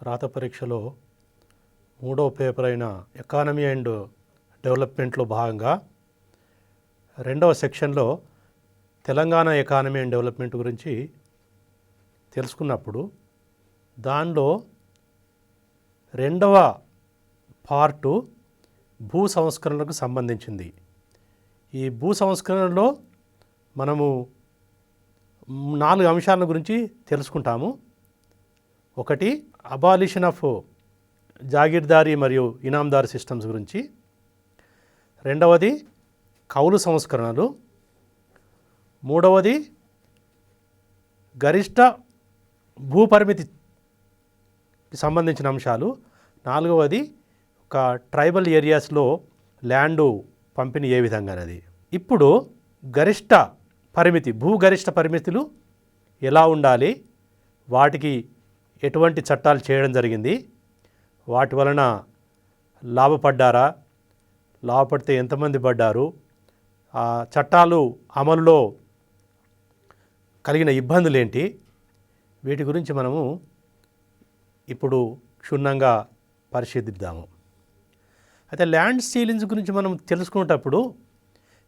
రాత పరీక్షలో మూడో పేపర్ అయిన ఎకానమీ అండ్ డెవలప్మెంట్లో భాగంగా రెండవ సెక్షన్లో తెలంగాణ ఎకానమీ అండ్ డెవలప్మెంట్ గురించి తెలుసుకున్నప్పుడు దానిలో రెండవ పార్టు భూ సంస్కరణలకు సంబంధించింది. ఈ భూ సంస్కరణలో మనము 4 అంశాల గురించి తెలుసుకుంటాము. ఒకటి, అబాలిషన్ ఆఫ్ జాగీర్దారీ మరియు ఇనాందారీ సిస్టమ్స్ గురించి. రెండవది, కౌలు సంస్కరణలు. మూడవది, గరిష్ట భూపరిమితికి సంబంధించిన అంశాలు. నాలుగవది, ఒక ట్రైబల్ ఏరియాస్లో ల్యాండు పంపిణీ ఏ విధంగా అనేది. ఇప్పుడు గరిష్ట పరిమితి, భూగరిష్ట పరిమితులు ఎలా ఉండాలి, వాటికి ఎటువంటి చట్టాలు చేయడం జరిగింది, వాటి వలన లాభపడ్డారా, లాభపడితే ఎంతమంది పడ్డారు, ఆ చట్టాలు అమలులో కలిగిన ఇబ్బందులు ఏంటి, వీటి గురించి మనము ఇప్పుడు క్షుణ్ణంగా పరిశీలిద్దాము. అయితే ల్యాండ్ సీలింగ్స్ గురించి మనం తెలుసుకునేటప్పుడు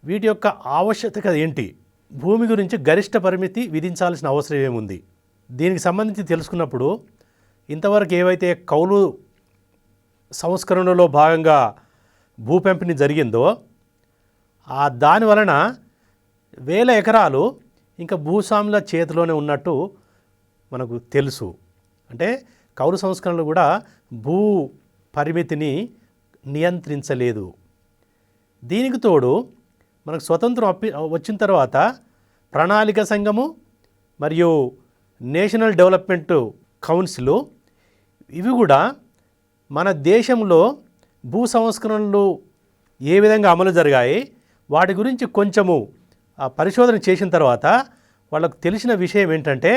వీటి యొక్క ఆవశ్యకత ఏంటి, భూమి గురించి గరిష్ట పరిమితి విధించాల్సిన అవసరం ఏముంది, దీనికి సంబంధించి తెలుసుకున్నప్పుడు ఇంతవరకు ఏవైతే కౌలు సంస్కరణలో భాగంగా భూ పంపిణీ జరిగిందో దాని వలన వేల ఎకరాలు ఇంకా భూస్వాముల చేతిలోనే ఉన్నట్టు మనకు తెలుసు. అంటే కౌలు సంస్కరణలు కూడా భూ పరిమితిని నియంత్రించలేదు. దీనికి తోడు మనకు స్వతంత్రం వచ్చిన తర్వాత ప్రణాళిక సంఘము మరియు నేషనల్ డెవలప్మెంట్ కౌన్సిల్ ఇవి కూడా మన దేశంలో భూ సంస్కరణలు ఏ విధంగా అమలు జరిగాయి వాటి గురించి కొంచెము పరిశోధన చేసిన తర్వాత వాళ్ళకు తెలిసిన విషయం ఏంటంటే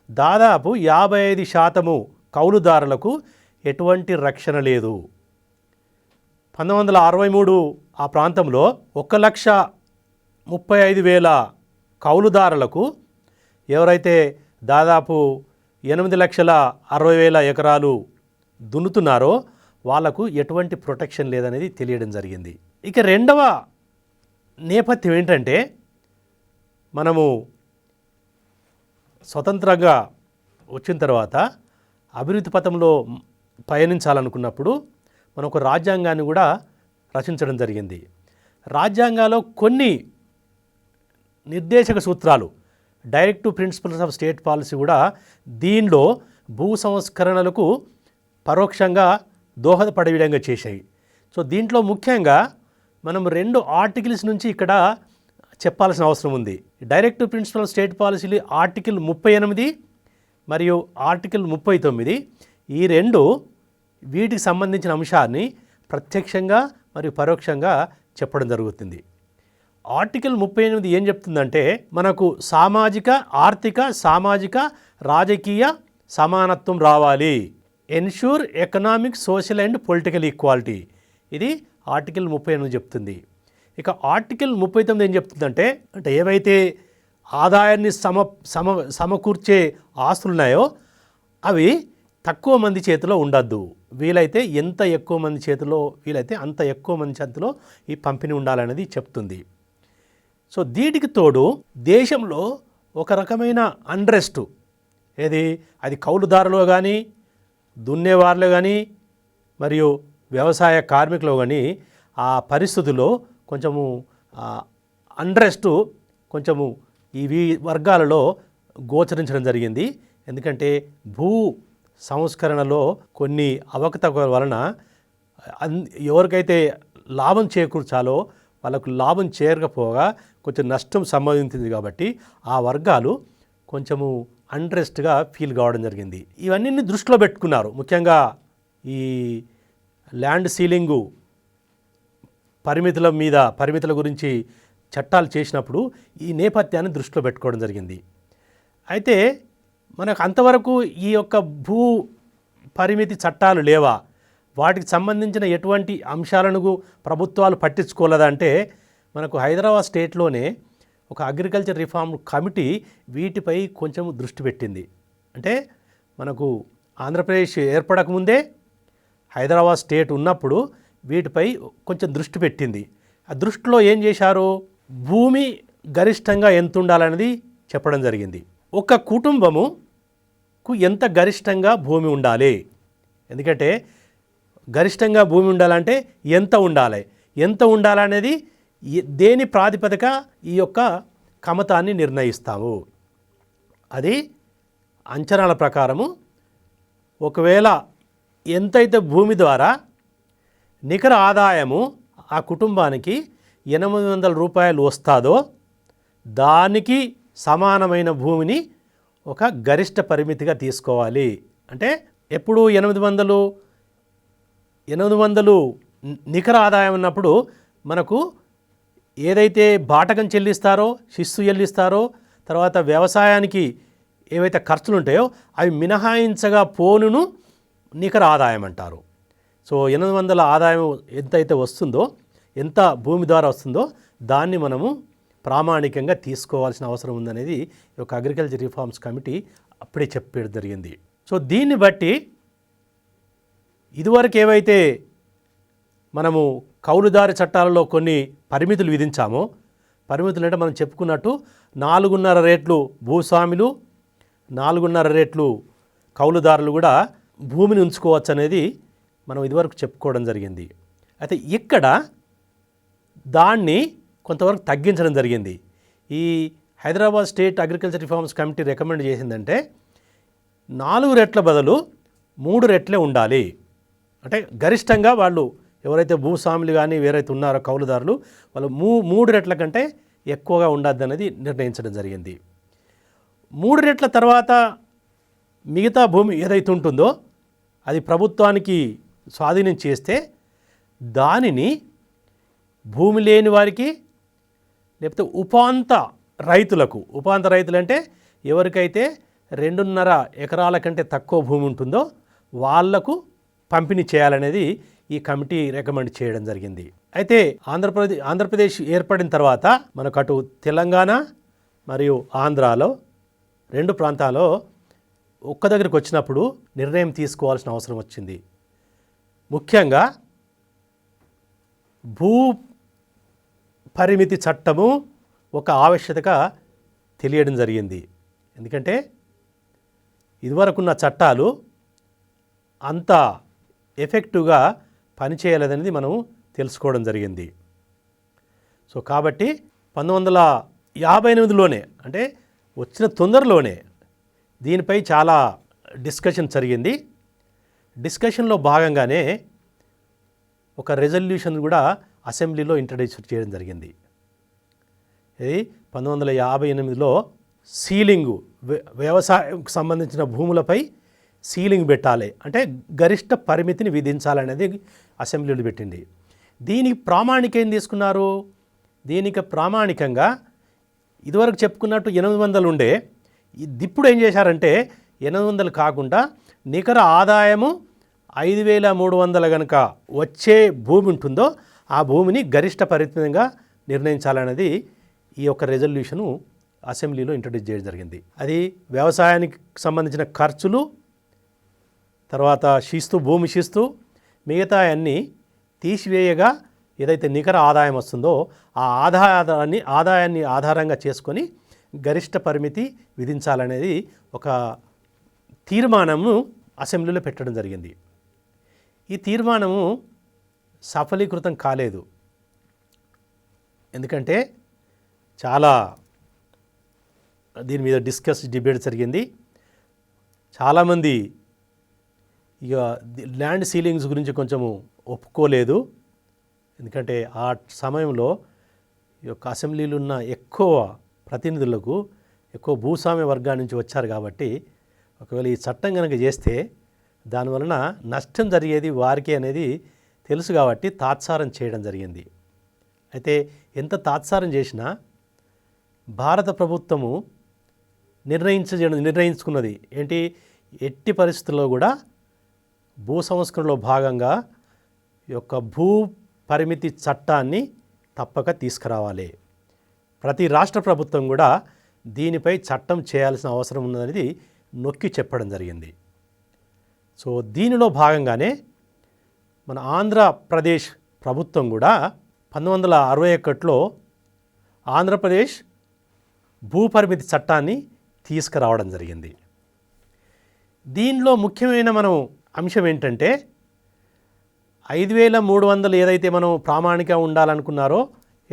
దాదాపు 55% కౌలుదారులకు ఎటువంటి రక్షణ లేదు. 1963 ఆ ప్రాంతంలో 1,35,000 కౌలుదారులకు, ఎవరైతే దాదాపు 8,60,000 ఎకరాలు దున్నుతున్నారో వాళ్లకు ఎటువంటి ప్రొటెక్షన్ లేదనేది తెలియడం జరిగింది. ఇక రెండవ నేపథ్యం ఏంటంటే మనము స్వతంత్రంగా వచ్చిన తర్వాత అభివృద్ధి పథంలో పయనించాలనుకున్నప్పుడు మనం ఒక రాజ్యాంగాన్ని కూడా రచించడం జరిగింది. రాజ్యాంగాల్లో కొన్ని నిర్దేశక సూత్రాలు, directive principles of state policy కూడా దీనిలో భూ సంస్కరణలకు పరోక్షంగా దోహదపడే విధంగా చేశాయి. సో దీంట్లో ముఖ్యంగా మనం 2 ఆర్టికల్స్ నుంచి ఇక్కడ చెప్పాల్సిన అవసరం ఉంది. డైరెక్టివ్ ప్రిన్సిపల్ ఆఫ్ స్టేట్ పాలసీలు ఆర్టికల్ 38 మరియు ఆర్టికల్ 39, ఈ 2 వీటికి సంబంధించిన అంశాన్ని ప్రత్యక్షంగా మరియు పరోక్షంగా చెప్పడం జరుగుతుంది. ఆర్టికల్ 38 ఏం చెప్తుందంటే మనకు సామాజిక, ఆర్థిక, సామాజిక, రాజకీయ సమానత్వం రావాలి, ensure economic, social and political equality, ఇది ఆర్టికల్ 38 చెప్తుంది. ఇక ఆర్టికల్ 39 ఏం చెప్తుందంటే ఏవైతే ఆదాయాన్ని సమకూర్చే ఆస్తులు ఉన్నాయో అవి తక్కువ మంది చేతిలో ఉండద్దు, వీలైతే ఎంత ఎక్కువ మంది చేతిలో వీలైతే అంత ఎక్కువ మంది చేతిలో ఈ పంపిణీ ఉండాలనేది చెప్తుంది. సో దీనికి తోడు దేశంలో ఒక రకమైన అన్రెస్ట్, అది కౌలుదారులో కానీ, దున్నేవారిలో కానీ, మరియు వ్యవసాయ కార్మికులు కానీ ఆ పరిస్థితుల్లో కొంచెము అన్రెస్ట్ కొంచెము ఈ వర్గాలలో గోచరించడం జరిగింది. ఎందుకంటే భూ సంస్కరణలో కొన్ని అవకతవకల వలన ఎవరికైతే లాభం చేకూర్చాలో వాళ్ళకు లాభం చేరకపోగా కొంచెం నష్టం సంభవించింది. కాబట్టి ఆ వర్గాలు కొంచెము అన్రెస్ట్గా ఫీల్ కావడం జరిగింది. ఇవన్నీ దృష్టిలో పెట్టుకున్నారు. ముఖ్యంగా ఈ ల్యాండ్ సీలింగు పరిమితుల గురించి చట్టాలు చేసినప్పుడు ఈ నేపథ్యాన్ని దృష్టిలో పెట్టుకోవడం జరిగింది. అయితే మనకు అంతవరకు ఈ యొక్క భూ పరిమితి చట్టాలు లేవా, వాటికి సంబంధించిన ఎటువంటి అంశాలను ప్రభుత్వాలు పట్టించుకోలేదంటే మనకు హైదరాబాద్ స్టేట్లోనే ఒక అగ్రికల్చర్ రిఫార్మ్ కమిటీ వీటిపై కొంచెం దృష్టి పెట్టింది. అంటే మనకు ఆంధ్రప్రదేశ్ ఏర్పడకముందే హైదరాబాద్ స్టేట్ ఉన్నప్పుడు వీటిపై కొంచెం దృష్టి పెట్టింది. ఆ దృష్టిలో ఏం చేశారు, భూమి గరిష్టంగా ఎంత ఉండాలనేది చెప్పడం జరిగింది. ఒక కుటుంబముకు ఎంత గరిష్టంగా భూమి ఉండాలి, ఎందుకంటే గరిష్టంగా భూమి ఉండాలంటే ఎంత ఉండాలనేది దేని ప్రాతిపదిక ఈ యొక్క కమతాన్ని నిర్ణయిస్తాము. అది అంచనాల ప్రకారము ఒకవేళ ఎంతైతే భూమి ద్వారా నికర ఆదాయము ఆ కుటుంబానికి 800 రూపాయలు వస్తుందో దానికి సమానమైన భూమిని ఒక గరిష్ట పరిమితిగా తీసుకోవాలి. అంటే ఎప్పుడు 800 నికర ఆదాయం ఉన్నప్పుడు మనకు ఏదైతే బాటకం చెల్లిస్తారో, శిస్తు చెల్లిస్తారో, తర్వాత వ్యవసాయానికి ఏవైతే ఖర్చులు ఉంటాయో అవి మినహాయించగా పోనును నికర ఆదాయం అంటారు. సో 800 ఆదాయం ఎంతైతే వస్తుందో, ఎంత భూమి ద్వారా వస్తుందో దాన్ని మనము ప్రామాణికంగా తీసుకోవాల్సిన అవసరం ఉందనేది ఈ యొక్క అగ్రికల్చర్ రిఫార్మ్స్ కమిటీ అప్పుడే చెప్పడం జరిగింది. సో దీన్ని బట్టి ఇదివరకు ఏవైతే మనము కౌలుదారి చట్టాలలో కొన్ని పరిమితులు విధించామో, పరిమితులు అంటే మనం చెప్పుకున్నట్టు 4.5 రేట్లు భూస్వాములు, 4.5 రేట్లు కౌలుదారులు కూడా భూమిని ఉంచుకోవచ్చు అనేది మనం ఇదివరకు చెప్పుకోవడం జరిగింది. అయితే ఇక్కడ దాన్ని కొంతవరకు తగ్గించడం జరిగింది. ఈ Hyderabad state agriculture reforms committee recommend చేసిందంటే 4 రెట్ల బదులు 3 రెట్లే ఉండాలి. అంటే గరిష్టంగా వాళ్ళు ఎవరైతే భూస్వాములు కానీ వేరైతే ఉన్నారో కౌలుదారులు వాళ్ళు 3 రెట్ల కంటే ఎక్కువగా ఉండద్దు అనేది నిర్ణయించడం జరిగింది. 3 రెట్ల తర్వాత మిగతా భూమి ఏదైతే ఉంటుందో అది ప్రభుత్వానికి స్వాధీనం చేస్తే దానిని భూమి లేని వారికి లేకపోతే ఉపాంత రైతులు అంటే ఎవరికైతే 2.5 ఎకరాల కంటే తక్కువ భూమి ఉంటుందో వాళ్లకు పంపిణీ చేయాలనేది ఈ కమిటీ రికమెండ్ చేయడం జరిగింది. అయితే ఆంధ్రప్రదేశ్ ఏర్పడిన తర్వాత మనకు అటు తెలంగాణ మరియు ఆంధ్రాలో 2 ప్రాంతాల్లో ఒక్క దగ్గరికి వచ్చినప్పుడు నిర్ణయం తీసుకోవాల్సిన అవసరం వచ్చింది. ముఖ్యంగా భూ పరిమితి చట్టము ఒక ఆవశ్యకత తెలియడం జరిగింది. ఎందుకంటే ఇదివరకున్న చట్టాలు అంత ఎఫెక్టివ్గా పనిచేయలేదనేది మనం తెలుసుకోవడం జరిగింది. సో కాబట్టి 1958లోనే అంటే వచ్చిన తొందరలోనే దీనిపై చాలా డిస్కషన్ జరిగింది. డిస్కషన్లో భాగంగానే ఒక రెజల్యూషన్ కూడా అసెంబ్లీలో ఇంట్రడ్యూస్ చేయడం జరిగింది. ఇది 1958లో సీలింగు వ్యవసాయంకు సంబంధించిన భూములపై సీలింగ్ పెట్టాలి అంటే గరిష్ట పరిమితిని విధించాలనేది అసెంబ్లీలో పెట్టింది. దీనికి ప్రామాణికం ఏం తీసుకున్నారు, దీనికి ప్రామాణికంగా ఇదివరకు చెప్పుకున్నట్టు 800 ఉండే, ఇప్పుడు ఏం చేశారంటే 800 కాకుండా నికర ఆదాయము 5,300 కనుక వచ్చే భూమి ఉంటుందో ఆ భూమిని గరిష్ట పరిమితంగా నిర్ణయించాలనేది ఈ యొక్క రెజల్యూషను అసెంబ్లీలో ఇంట్రడ్యూస్ చేయడం జరిగింది. అది వ్యవసాయానికి సంబంధించిన ఖర్చులు, తర్వాత భూమి శిస్తు మిగతా అన్నీ తీసివేయగా ఏదైతే నికర ఆదాయం వస్తుందో ఆ ఆదాయాన్ని ఆధారంగా చేసుకొని గరిష్ట పరిమితి విధించాలనేది ఒక తీర్మానము అసెంబ్లీలో పెట్టడం జరిగింది. ఈ తీర్మానము సఫలీకృతం కాలేదు. ఎందుకంటే చాలా దీని మీద డిబేట్ జరిగింది. చాలామంది ఇక ల్యాండ్ సీలింగ్స్ గురించి కొంచెము ఒప్పుకోలేదు. ఎందుకంటే ఆ సమయంలో ఈ యొక్క అసెంబ్లీలో ఉన్న ఎక్కువ ప్రతినిధులకు ఎక్కువ భూస్వామ్య వర్గాల నుంచి వచ్చారు కాబట్టి ఒకవేళ ఈ చట్టం కనుక చేస్తే దానివలన నష్టం జరిగేది వారికి అనేది తెలుసు కాబట్టి తాత్సారం చేయడం జరిగింది. అయితే తాత్సారం చేసినా భారత ప్రభుత్వము నిర్ణయించుకున్నది ఏంటి, ఎట్టి పరిస్థితుల్లో కూడా భూ సంస్కరణలో భాగంగా ఈ యొక్క భూ పరిమితి చట్టాన్ని తప్పక తీసుకురావాలి. ప్రతి రాష్ట్ర ప్రభుత్వం కూడా దీనిపై చట్టం చేయాల్సిన అవసరం ఉన్నది నొక్కి చెప్పడం జరిగింది. సో దీనిలో భాగంగానే మన ఆంధ్రప్రదేశ్ ప్రభుత్వం కూడా 1961లో ఆంధ్రప్రదేశ్ భూపరిమితి చట్టాన్ని తీసుకురావడం జరిగింది. దీనిలో ముఖ్యమైన మనం అంశం ఏంటంటే 5300 ఏదైతే మనం ప్రామాణిక ఉండాలనుకున్నారో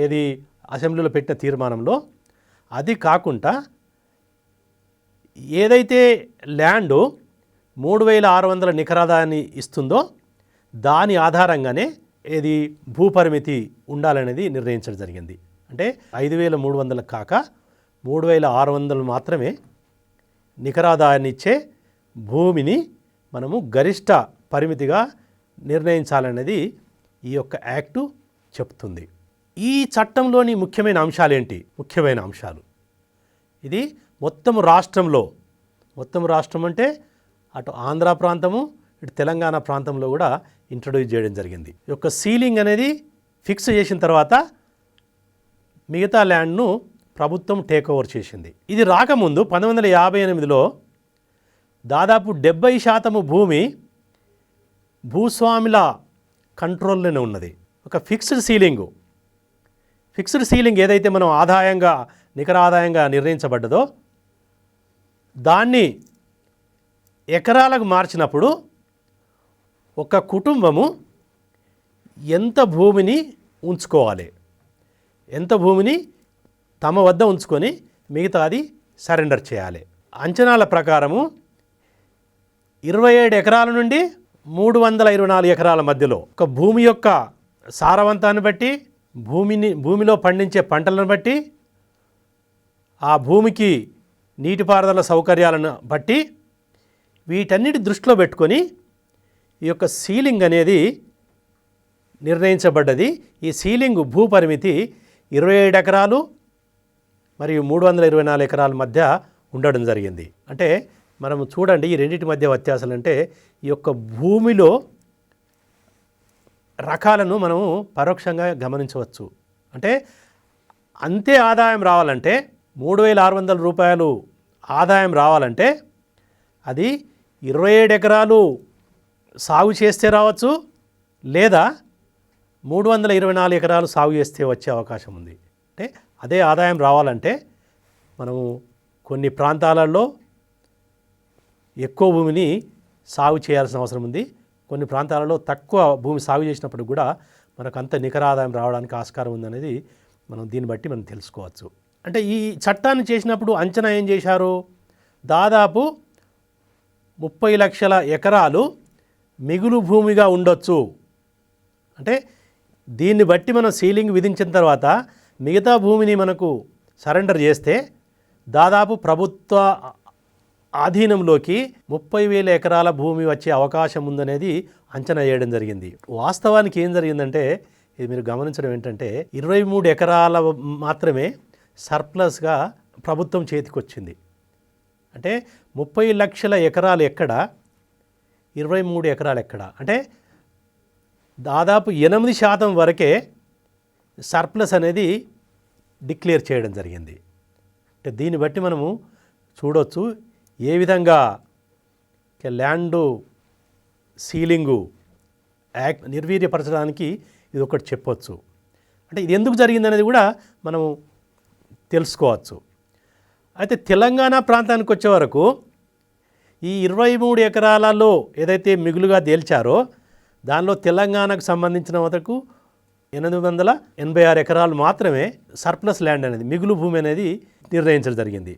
ఏది అసెంబ్లీలో పెట్టిన తీర్మానంలో, అది కాకుండా ఏదైతే ల్యాండ్ 3600 నికరాదాయాన్ని ఇస్తుందో దాని ఆధారంగానే ఏది భూపరిమితి ఉండాలనేది నిర్ణయించడం జరిగింది. అంటే 5300 కాక 3600 మాత్రమే నికరాదాయాన్ని ఇచ్చే భూమిని మనము గరిష్ట పరిమితిగా నిర్ణయించాలనేది ఈ యొక్క యాక్టు చెప్తుంది. ఈ చట్టంలోని ముఖ్యమైన అంశాలు ఏంటి? ముఖ్యమైన అంశాలు ఇది మొత్తం రాష్ట్రం అంటే అటు ఆంధ్ర ప్రాంతము ఇటు తెలంగాణ ప్రాంతంలో కూడా ఇంట్రడ్యూస్ చేయడం జరిగింది. ఈ యొక్క సీలింగ్ అనేది ఫిక్స్ చేసిన తర్వాత మిగతా ల్యాండ్ను ప్రభుత్వం టేక్ ఓవర్ చేసింది. ఇది రాకముందు 1958లో దాదాపు 70% భూమి భూస్వాముల కంట్రోల్లోనే ఉన్నది. ఒక ఫిక్స్డ్ సీలింగ్ ఏదైతే మనం నికర ఆదాయంగా నిర్ణయించబడ్డదో దాన్ని ఎకరాలకు మార్చినప్పుడు ఒక కుటుంబము ఎంత భూమిని ఉంచుకోవాలి, ఎంత భూమిని తమ వద్ద ఉంచుకొని మిగతాది సరెండర్ చేయాలి. అంచనాల ప్రకారము 27 ఎకరాల నుండి 324 ఎకరాల మధ్యలో ఒక భూమి యొక్క సారవంతాన్ని బట్టి, భూమిలో పండించే పంటలను బట్టి, ఆ భూమికి నీటిపారుదల సౌకర్యాలను బట్టి వీటన్నిటి దృష్టిలో పెట్టుకొని ఈ యొక్క సీలింగ్ అనేది నిర్ణయించబడ్డది. ఈ సీలింగ్ భూపరిమితి 27 ఎకరాలు మరియు 324 ఎకరాల మధ్య ఉండడం జరిగింది. అంటే మనము చూడండి, ఈ రెండింటి మధ్య వ్యత్యాసాలు అంటే ఈ యొక్క భూమిలో రకాలను మనము పరోక్షంగా గమనించవచ్చు. అంటే అంతే ఆదాయం రావాలంటే 3600 రూపాయలు ఆదాయం రావాలంటే అది 27 ఎకరాలు సాగు చేస్తే రావచ్చు, లేదా 324 ఎకరాలు సాగు చేస్తే వచ్చే అవకాశం ఉంది. అంటే అదే ఆదాయం రావాలంటే మనము కొన్ని ప్రాంతాలలో ఎక్కువ భూమిని సాగు చేయాల్సిన అవసరం ఉంది. కొన్ని ప్రాంతాలలో తక్కువ భూమి సాగు చేసినప్పుడు కూడా మనకు అంత నికర ఆదాయం రావడానికి ఆస్కారం ఉందనేది మనం దీన్ని బట్టి మనం తెలుసుకోవచ్చు. అంటే ఈ చట్టాన్ని చేసినప్పుడు అంచనా ఏం చేశారు? దాదాపు 30 లక్షల ఎకరాలు మిగులు భూమిగా ఉండొచ్చు. అంటే దీన్ని బట్టి మనం సీలింగ్ విధించిన తర్వాత మిగతా భూమిని మనకు సరెండర్ చేస్తే దాదాపు ప్రభుత్వ ఆధీనంలోకి 30,000 ఎకరాల భూమి వచ్చే అవకాశం ఉందనేది అంచనా వేయడం జరిగింది. వాస్తవానికి ఏం జరిగిందంటే, ఇది మీరు గమనించడం ఏంటంటే 23 ఎకరాల మాత్రమే సర్ప్లస్గా ప్రభుత్వం చేతికొచ్చింది. అంటే 30 లక్షల ఎకరాలు ఎక్కడ, 23 ఎకరాలు ఎక్కడ, అంటే దాదాపు 8% వరకే సర్ప్లస్ అనేది డిక్లేర్ చేయడం జరిగింది. అంటే దీన్ని బట్టి మనము చూడవచ్చు ఏ విధంగా ల్యాండ్ సీలింగు యాక్ట్ నిర్వీర్యపరచడానికి ఇది ఒకటి చెప్పవచ్చు. అంటే ఇది ఎందుకు జరిగిందనేది కూడా మనము తెలుసుకోవచ్చు. అయితే తెలంగాణ ప్రాంతానికి వచ్చే వరకు ఈ 23 ఎకరాలలో ఏదైతే మిగులుగా తేల్చారో దానిలో తెలంగాణకు సంబంధించిన వరకు 886 ఎకరాలు మాత్రమే సర్ప్లస్ ల్యాండ్ అనేది, మిగులు భూమి అనేది నిర్ణయించడం జరిగింది.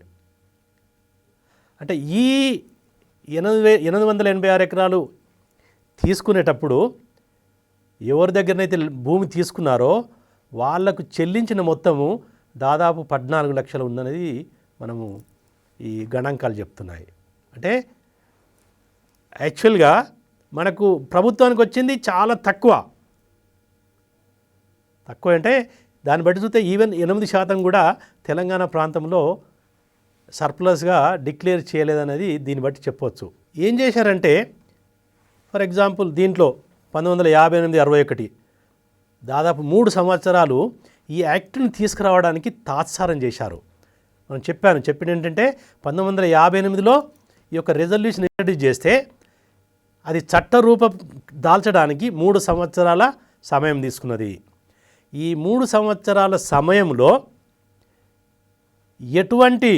అంటే ఈ 886 ఎకరాలు తీసుకునేటప్పుడు ఎవరి దగ్గరనైతే భూమి తీసుకున్నారో వాళ్లకు చెల్లించిన మొత్తము దాదాపు 14 లక్షలు ఉందనేది మనము ఈ గణాంకాలు చెప్తున్నాయి. అంటే యాక్చువల్గా మనకు ప్రభుత్వానికి వచ్చింది చాలా తక్కువ అంటే దాన్ని బట్టి చూస్తే ఈవెన్ 8% కూడా తెలంగాణ ప్రాంతంలో సర్ప్లస్గా డిక్లేర్ చేయలేదనేది దీన్ని బట్టి చెప్పవచ్చు. ఏం చేశారంటే ఫర్ ఎగ్జాంపుల్ దీంట్లో 1958-61 దాదాపు 3 సంవత్సరాలు ఈ యాక్ట్ని తీసుకురావడానికి తాత్సారం చేశారు. మనం చెప్పింది ఏంటంటే 1958లో ఈ యొక్క రెజల్యూషన్ ఇంట్రడ్యూస్ చేస్తే అది చట్టరూపం దాల్చడానికి 3 సంవత్సరాల సమయం తీసుకున్నది. ఈ 3 సంవత్సరాల సమయంలో ఎటువంటి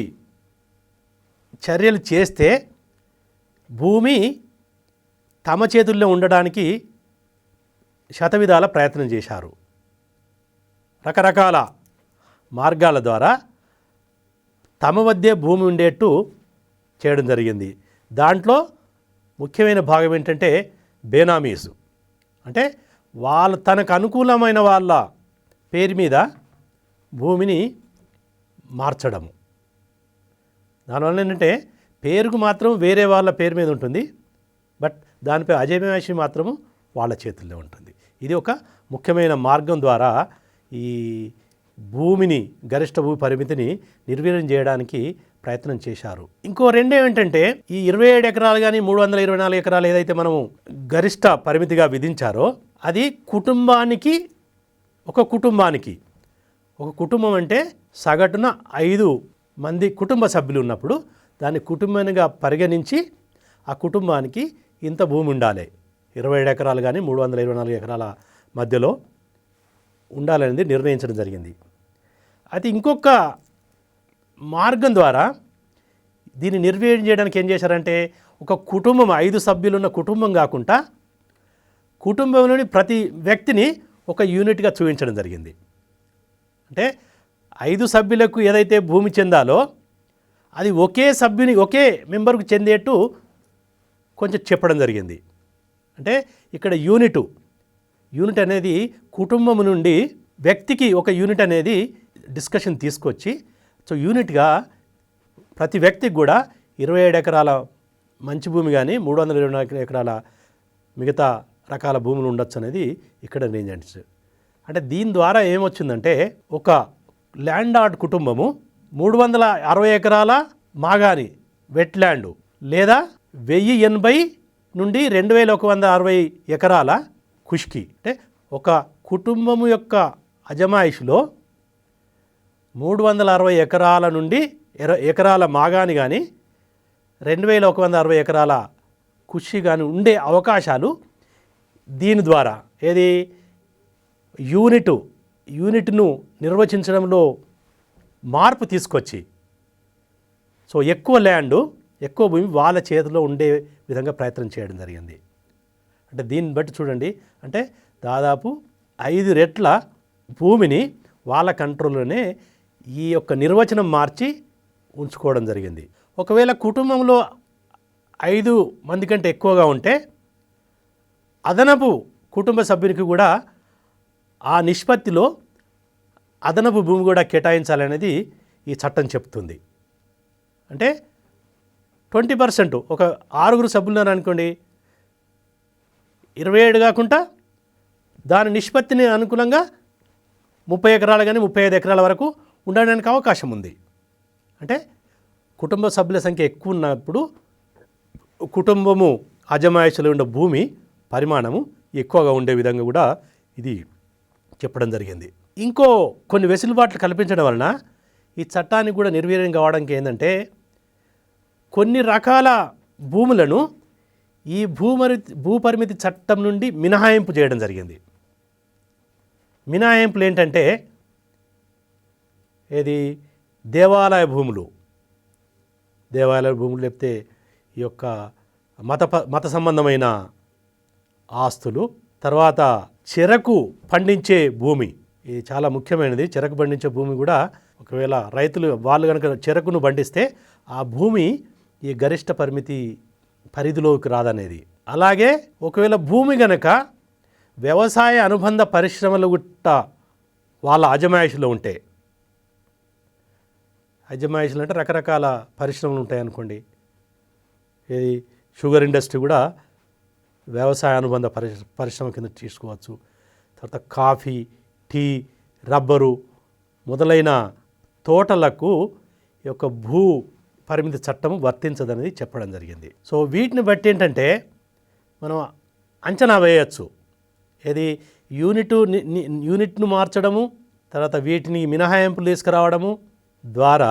చర్యలు చేస్తే భూమి తమ చేతుల్లో ఉండడానికి శతవిధాల ప్రయత్నం చేశారు. రకరకాల మార్గాల ద్వారా తమ వద్దే భూమి ఉండేట్టు చేయడం జరిగింది. దాంట్లో ముఖ్యమైన భాగం ఏంటంటే బేనామీస్, అంటే తనకు అనుకూలమైన వాళ్ళ పేరు మీద భూమిని మార్చడము. దానివల్ల ఏంటంటే పేరుకు మాత్రం వేరే వాళ్ళ పేరు మీద ఉంటుంది, బట్ దానిపై అజమాయిషీ మాత్రము వాళ్ళ చేతుల్లో ఉంటుంది. ఇది ఒక ముఖ్యమైన మార్గం ద్వారా ఈ భూమిని, గరిష్ట భూ పరిమితిని నిర్వీర్యం చేయడానికి ప్రయత్నం చేశారు. ఇంకో రెండేమిటంటే ఈ 27 ఎకరాలు కానీ 324 ఎకరాలు ఏదైతే మనము గరిష్ట పరిమితిగా విధించారో అది ఒక కుటుంబం అంటే సగటున 5 మంది కుటుంబ సభ్యులు ఉన్నప్పుడు దాన్ని కుటుంబంగా పరిగణించి ఆ కుటుంబానికి ఇంత భూమి ఉండాలి. 27 ఎకరాలు కానీ 324 ఎకరాల మధ్యలో ఉండాలనేది నిర్ణయించడం జరిగింది. అయితే ఇంకొక మార్గం ద్వారా దీన్ని నిర్వీర్యం చేయడానికి ఏం చేశారంటే ఒక కుటుంబం 5 సభ్యులున్న కుటుంబం కాకుండా కుటుంబంలోని ప్రతి వ్యక్తిని ఒక యూనిట్గా చూపించడం జరిగింది. అంటే 5 సభ్యులకు ఏదైతే భూమి చెందాలో అది ఒకే మెంబర్కు చెందేట్టు కొంచెం చెప్పడం జరిగింది. అంటే ఇక్కడ యూనిట్ అనేది కుటుంబం నుండి వ్యక్తికి ఒక యూనిట్ అనేది డిస్కషన్ తీసుకొచ్చి సో యూనిట్గా ప్రతి వ్యక్తికి కూడా 27 ఎకరాల మంచి భూమి కానీ 324 ఎకరాల మిగతా రకాల భూములు ఉండొచ్చు అనేది ఇక్కడ నిర్ణయించారు. అంటే దీని ద్వారా ఏమొచ్చిందంటే ఒక ల్యాండ్ ఆర్డ్ కుటుంబము 360 ఎకరాల మాగాని వెట్లాండ్ లేదా 1080 నుండి 2160 ఎకరాల ఖుష్కి, అంటే ఒక కుటుంబము యొక్క అజమాయిషిలో 360 ఎకరాల నుండి ఎకరాల మాగాని కానీ 2160 ఎకరాల ఖుషి కానీ ఉండే అవకాశాలు దీని ద్వారా యూనిట్ను నిర్వచించడంలో మార్పు తీసుకొచ్చి సో ఎక్కువ భూమి వాళ్ళ చేతిలో ఉండే విధంగా ప్రయత్నం చేయడం జరిగింది. అంటే దీన్ని బట్టి చూడండి, అంటే దాదాపు 5 రెట్ల భూమిని వాళ్ళ కంట్రోల్లోనే ఈ యొక్క నిర్వచనం మార్చి ఉంచుకోవడం జరిగింది. ఒకవేళ కుటుంబంలో 5 మంది కంటే ఎక్కువగా ఉంటే అదనపు కుటుంబ సభ్యునికి కూడా ఆ నిష్పత్తిలో అదనపు భూమి కూడా కేటాయించాలనేది ఈ చట్టం చెప్తుంది. అంటే 20%, ఒక 6 సభ్యులు అనుకోండి, 27 కాకుండా దాని నిష్పత్తిని అనుకూలంగా 30 ఎకరాలు కానీ 35 ఎకరాల వరకు ఉండడానికి అవకాశం ఉంది. అంటే కుటుంబ సభ్యుల సంఖ్య ఎక్కువ ఉన్నప్పుడు కుటుంబము అజమాయిషిలో ఉండే భూమి పరిమాణము ఎక్కువగా ఉండే విధంగా కూడా ఇది చెప్పడం జరిగింది. ఇంకో కొన్ని వెసులుబాట్లు కల్పించడం వలన ఈ చట్టానికి కూడా నిర్వీర్యం కావడానికి ఏంటంటే కొన్ని రకాల భూములను ఈ భూపరిమితి చట్టం నుండి మినహాయింపు చేయడం జరిగింది. మినహాయింపులు ఏంటంటే దేవాలయ భూములు లేకపోతే ఈ యొక్క మత సంబంధమైన ఆస్తులు, తర్వాత చెరకు పండించే భూమి, ఇది చాలా ముఖ్యమైనది. చెరకు పండించే భూమి కూడా ఒకవేళ వాళ్ళు కనుక చెరకును పండిస్తే ఆ భూమి ఈ గరిష్ట పరిధిలోకి రాదనేది. అలాగే ఒకవేళ భూమి గనక వ్యవసాయ అనుబంధ పరిశ్రమలు గుట్ట వాళ్ళ అజమాయిషిలో ఉంటే, అజమాయిషిలు అంటే రకరకాల పరిశ్రమలు ఉంటాయి అనుకోండి, షుగర్ ఇండస్ట్రీ కూడా వ్యవసాయ అనుబంధ పరిశ్రమ కింద తీసుకోవచ్చు. తర్వాత కాఫీ, టీ, రబ్బరు మొదలైన తోటలకు ఈ యొక్క భూ పరిమితి చట్టం వర్తించదనేది చెప్పడం జరిగింది. సో వీటిని బట్టి ఏంటంటే మనం అంచనా వేయచ్చు, యూనిట్ను మార్చడము, తర్వాత వీటిని మినహాయింపులు తీసుకురావడము ద్వారా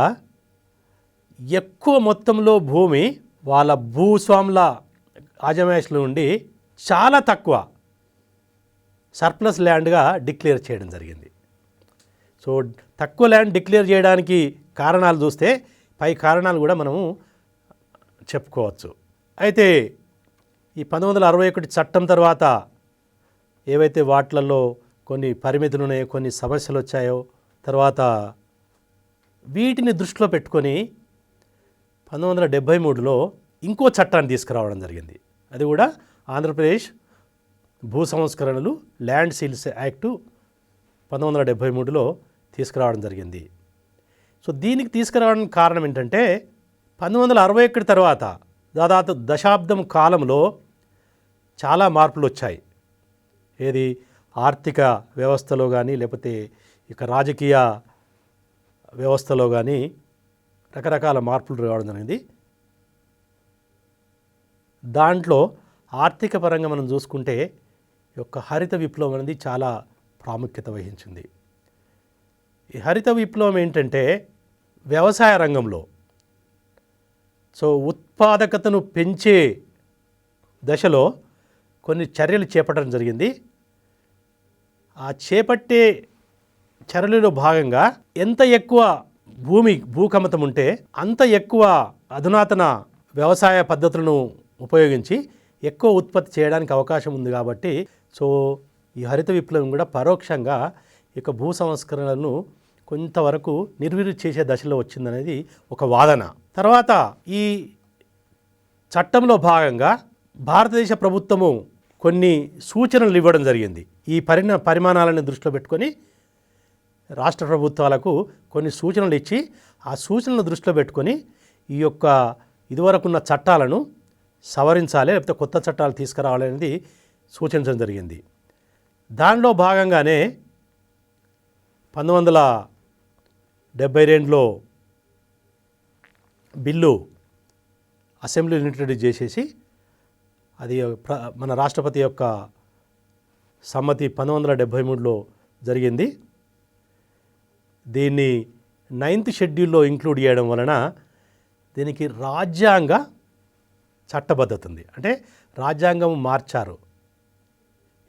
ఎక్కువ మొత్తంలో భూమి వాళ్ళ భూస్వాముల అజమాయిషీలో ఉండి చాలా తక్కువ సర్ప్లస్ ల్యాండ్గా డిక్లేర్ చేయడం జరిగింది. సో తక్కువ ల్యాండ్ డిక్లేర్ చేయడానికి కారణాలు చూస్తే పై కారణాలు కూడా మనము చెప్పుకోవచ్చు. అయితే ఈ 1961 చట్టం తర్వాత ఏవైతే వాటిలలో కొన్ని పరిమితులు ఉన్నాయో, కొన్ని సమస్యలు వచ్చాయో, తర్వాత వీటిని దృష్టిలో పెట్టుకొని 1973లో ఇంకో చట్టాన్ని తీసుకురావడం జరిగింది. అది కూడా ఆంధ్రప్రదేశ్ భూ సంస్కరణలు ల్యాండ్ సీల్స్ యాక్టు 1973లో తీసుకురావడం జరిగింది. సో దీనికి తీసుకురావడానికి కారణం ఏంటంటే 1961 తర్వాత దాదాపు దశాబ్దం కాలంలో చాలా మార్పులు వచ్చాయి. ఏది ఆర్థిక వ్యవస్థలో కానీ లేకపోతే ఇక రాజకీయ వ్యవస్థలో కానీ రకరకాల మార్పులు రావడం జరిగింది. దాంట్లో ఆర్థిక పరంగా మనం చూసుకుంటే ఈ యొక్క హరిత విప్లవం అనేది చాలా ప్రాముఖ్యత వహించింది. ఈ హరిత విప్లవం ఏంటంటే వ్యవసాయ రంగంలో సో ఉత్పాదకతను పెంచే దశలో కొన్ని చర్యలు చేపట్టడం జరిగింది. ఆ చేపట్టే చర్యలలో భాగంగా ఎంత ఎక్కువ భూకమతం ఉంటే అంత ఎక్కువ అధునాతన వ్యవసాయ పద్ధతులను ఉపయోగించి ఎక్కువ ఉత్పత్తి చేయడానికి అవకాశం ఉంది. కాబట్టి సో ఈ హరిత విప్లవం కూడా పరోక్షంగా ఇక భూ సంస్కరణలను కొంతవరకు నిర్వీర్యం చేసే దశలో వచ్చిందనేది ఒక వాదన. తర్వాత ఈ చట్టంలో భాగంగా భారతదేశ ప్రభుత్వము కొన్ని సూచనలు ఇవ్వడం జరిగింది. ఈ పరిమాణాలను దృష్టిలో పెట్టుకొని రాష్ట్ర ప్రభుత్వాలకు కొన్ని సూచనలు ఇచ్చి ఆ సూచనలను దృష్టిలో పెట్టుకొని ఈ యొక్క ఇదివరకున్న చట్టాలను సవరించాలి, లేకపోతే కొత్త చట్టాలు తీసుకురావాలనేది సూచించడం జరిగింది. దానిలో భాగంగానే 1972లో బిల్లు అసెంబ్లీలో ఇంట్రడ్యూస్ చేసేసి అది మన రాష్ట్రపతి యొక్క సమ్మతి 1973లో జరిగింది. దీన్ని 9th షెడ్యూల్లో ఇంక్లూడ్ చేయడం వలన దీనికి రాజ్యాంగ చట్టబద్ధత ఉంది. అంటే రాజ్యాంగం మార్చారు.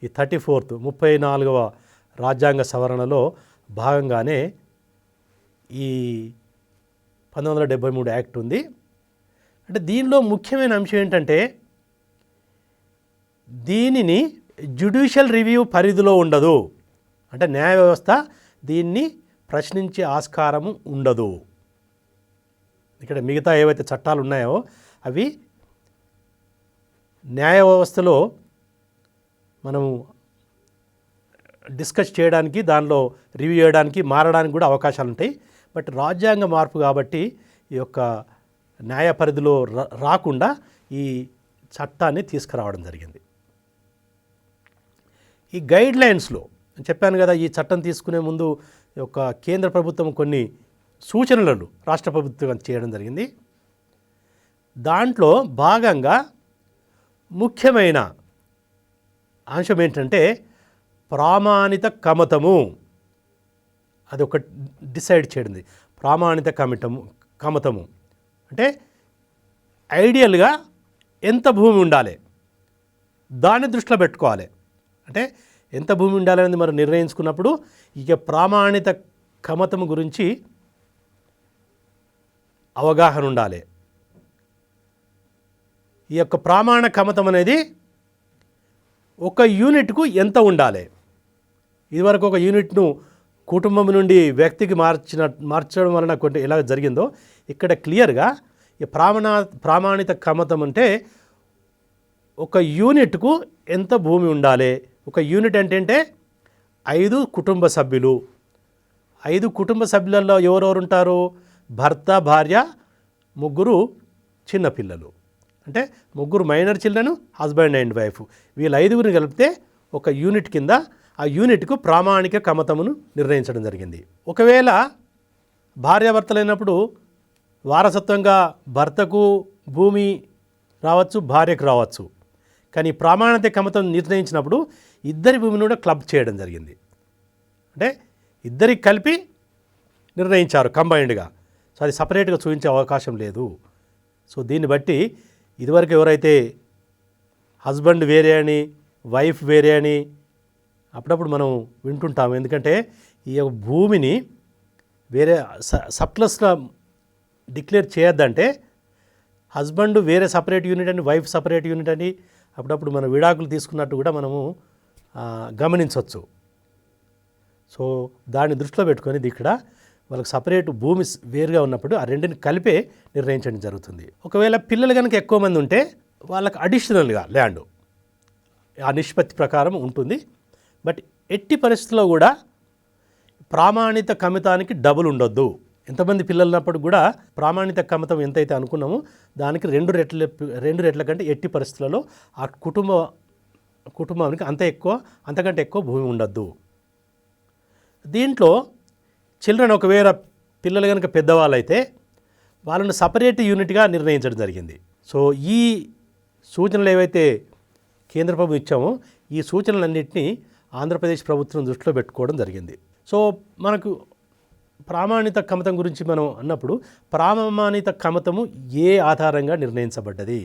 ఈ 34వ రాజ్యాంగ సవరణలో భాగంగానే ఈ 1973 యాక్ట్ ఉంది. అంటే దీనిలో ముఖ్యమైన అంశం ఏంటంటే దీనిని జ్యుడిషియల్ రివ్యూ పరిధిలో ఉండదు. అంటే న్యాయ వ్యవస్థ దీన్ని ప్రశ్నించే ఆస్కారము ఉండదు. ఇక్కడ మిగతా ఏవైతే చట్టాలు ఉన్నాయో అవి న్యాయ వ్యవస్థలో మనము డిస్కస్ చేయడానికి, దానిలో రివ్యూ చేయడానికి, మారడానికి కూడా అవకాశాలు ఉంటాయి. బట్ రాజ్యాంగ మార్పు కాబట్టి ఈ యొక్క న్యాయ పరిధిలో రాకుండా ఈ చట్టాన్ని తీసుకురావడం జరిగింది. ఈ గైడ్ లైన్స్లో నేను చెప్పాను కదా, ఈ చట్టం తీసుకునే ముందు ఈ యొక్క కేంద్ర ప్రభుత్వం కొన్ని సూచనలను రాష్ట్ర ప్రభుత్వం చేయడం జరిగింది. దాంట్లో భాగంగా ముఖ్యమైన అంశం ఏంటంటే ప్రామాణిత కమతము. అది ఒక డిసైడ్ చేయడం. ప్రామాణిత కమతము అంటే ఐడియల్గా ఎంత భూమి ఉండాలి దాన్ని దృష్టిలో పెట్టుకోవాలి. అంటే ఎంత భూమి ఉండాలనేది మనం నిర్ణయించుకున్నప్పుడు ఇక ప్రామాణిత కమతము గురించి అవగాహన ఉండాలి. ఈ యొక్క ప్రామాణ కమతం అనేది ఒక యూనిట్కు ఎంత ఉండాలి. ఇదివరకు ఒక యూనిట్ను కుటుంబం నుండి వ్యక్తికి మార్చడం వలన కొంత ఎలా జరిగిందో ఇక్కడ క్లియర్గా ఈ ప్రామాణిత కమతం అంటే ఒక యూనిట్కు ఎంత భూమి ఉండాలి. ఒక యూనిట్ అంటే 5 కుటుంబ సభ్యులు. 5 కుటుంబ సభ్యులలో ఎవరెవరు ఉంటారు? భర్త, భార్య, 3 చిన్నపిల్లలు. అంటే 3 minor children, husband and wife. వీళ్ళ 5గురిని కలిపితే ఒక యూనిట్ కింద ఆ యూనిట్కు ప్రామాణిక కమతమును నిర్ణయించడం జరిగింది. ఒకవేళ భార్యాభర్తలైనప్పుడు వారసత్వంగా భర్తకు భూమి రావచ్చు, భార్యకు రావచ్చు. కానీ ప్రామాణిక కమతం నిర్ణయించినప్పుడు ఇద్దరి భూమిని కూడా క్లబ్ చేయడం జరిగింది. అంటే ఇద్దరికి కలిపి నిర్ణయించారు కంబైన్డ్గా. సో అది సపరేట్గా చూపించే అవకాశం లేదు. సో దీన్ని బట్టి ఇదివరకు ఎవరైతే హస్బెండ్ వేరే అని, వైఫ్ వేరే అని అప్పుడప్పుడు మనం వింటుంటాము. ఎందుకంటే ఈ యొక్క భూమిని వేరే సర్ప్లస్గా డిక్లేర్ చేయొద్దంటే హస్బెండ్ వేరే సపరేట్ యూనిట్ అని, వైఫ్ సపరేట్ యూనిట్ అని అప్పుడప్పుడు మనం విడాకులు తీసుకున్నట్టు కూడా మనము గమనించవచ్చు. సో దాన్ని దృష్టిలో పెట్టుకొని ఇక్కడ వాళ్ళకి సపరేట్ భూమి వేరుగా ఉన్నప్పుడు ఆ రెండిని కలిపే నిర్ణయించడం జరుగుతుంది. ఒకవేళ పిల్లలు కనుక ఎక్కువ మంది ఉంటే వాళ్ళకి అడిషనల్గా ల్యాండ్ ఆ నిష్పత్తి ప్రకారం ఉంటుంది. బట్ ఎట్టి పరిస్థితుల్లో కూడా ప్రామాణిత కమితానికి డబుల్ ఉండొద్దు. ఎంతమంది పిల్లలు ఉన్నప్పుడు కూడా ప్రామాణిత కమితం ఎంతైతే అనుకున్నామో దానికి 2 రెట్ల కంటే ఎట్టి పరిస్థితులలో ఆ కుటుంబానికి అంతకంటే ఎక్కువ భూమి ఉండొద్దు. దీంట్లో చిల్డ్రన్ ఒకవేళ పిల్లలు కనుక పెద్దవాళ్ళైతే వాళ్ళని సపరేట్ యూనిట్గా నిర్ణయించడం జరిగింది. సో ఈ సూచనలు ఏవైతే కేంద్ర ప్రభుత్వం ఇచ్చామో ఈ సూచనలన్నింటినీ ఆంధ్రప్రదేశ్ ప్రభుత్వం దృష్టిలో పెట్టుకోవడం జరిగింది. సో మనకు ప్రామాణిత కమతం గురించి మనం అన్నప్పుడు ప్రామాణిత కమతము ఏ ఆధారంగా నిర్ణయించబడ్డది?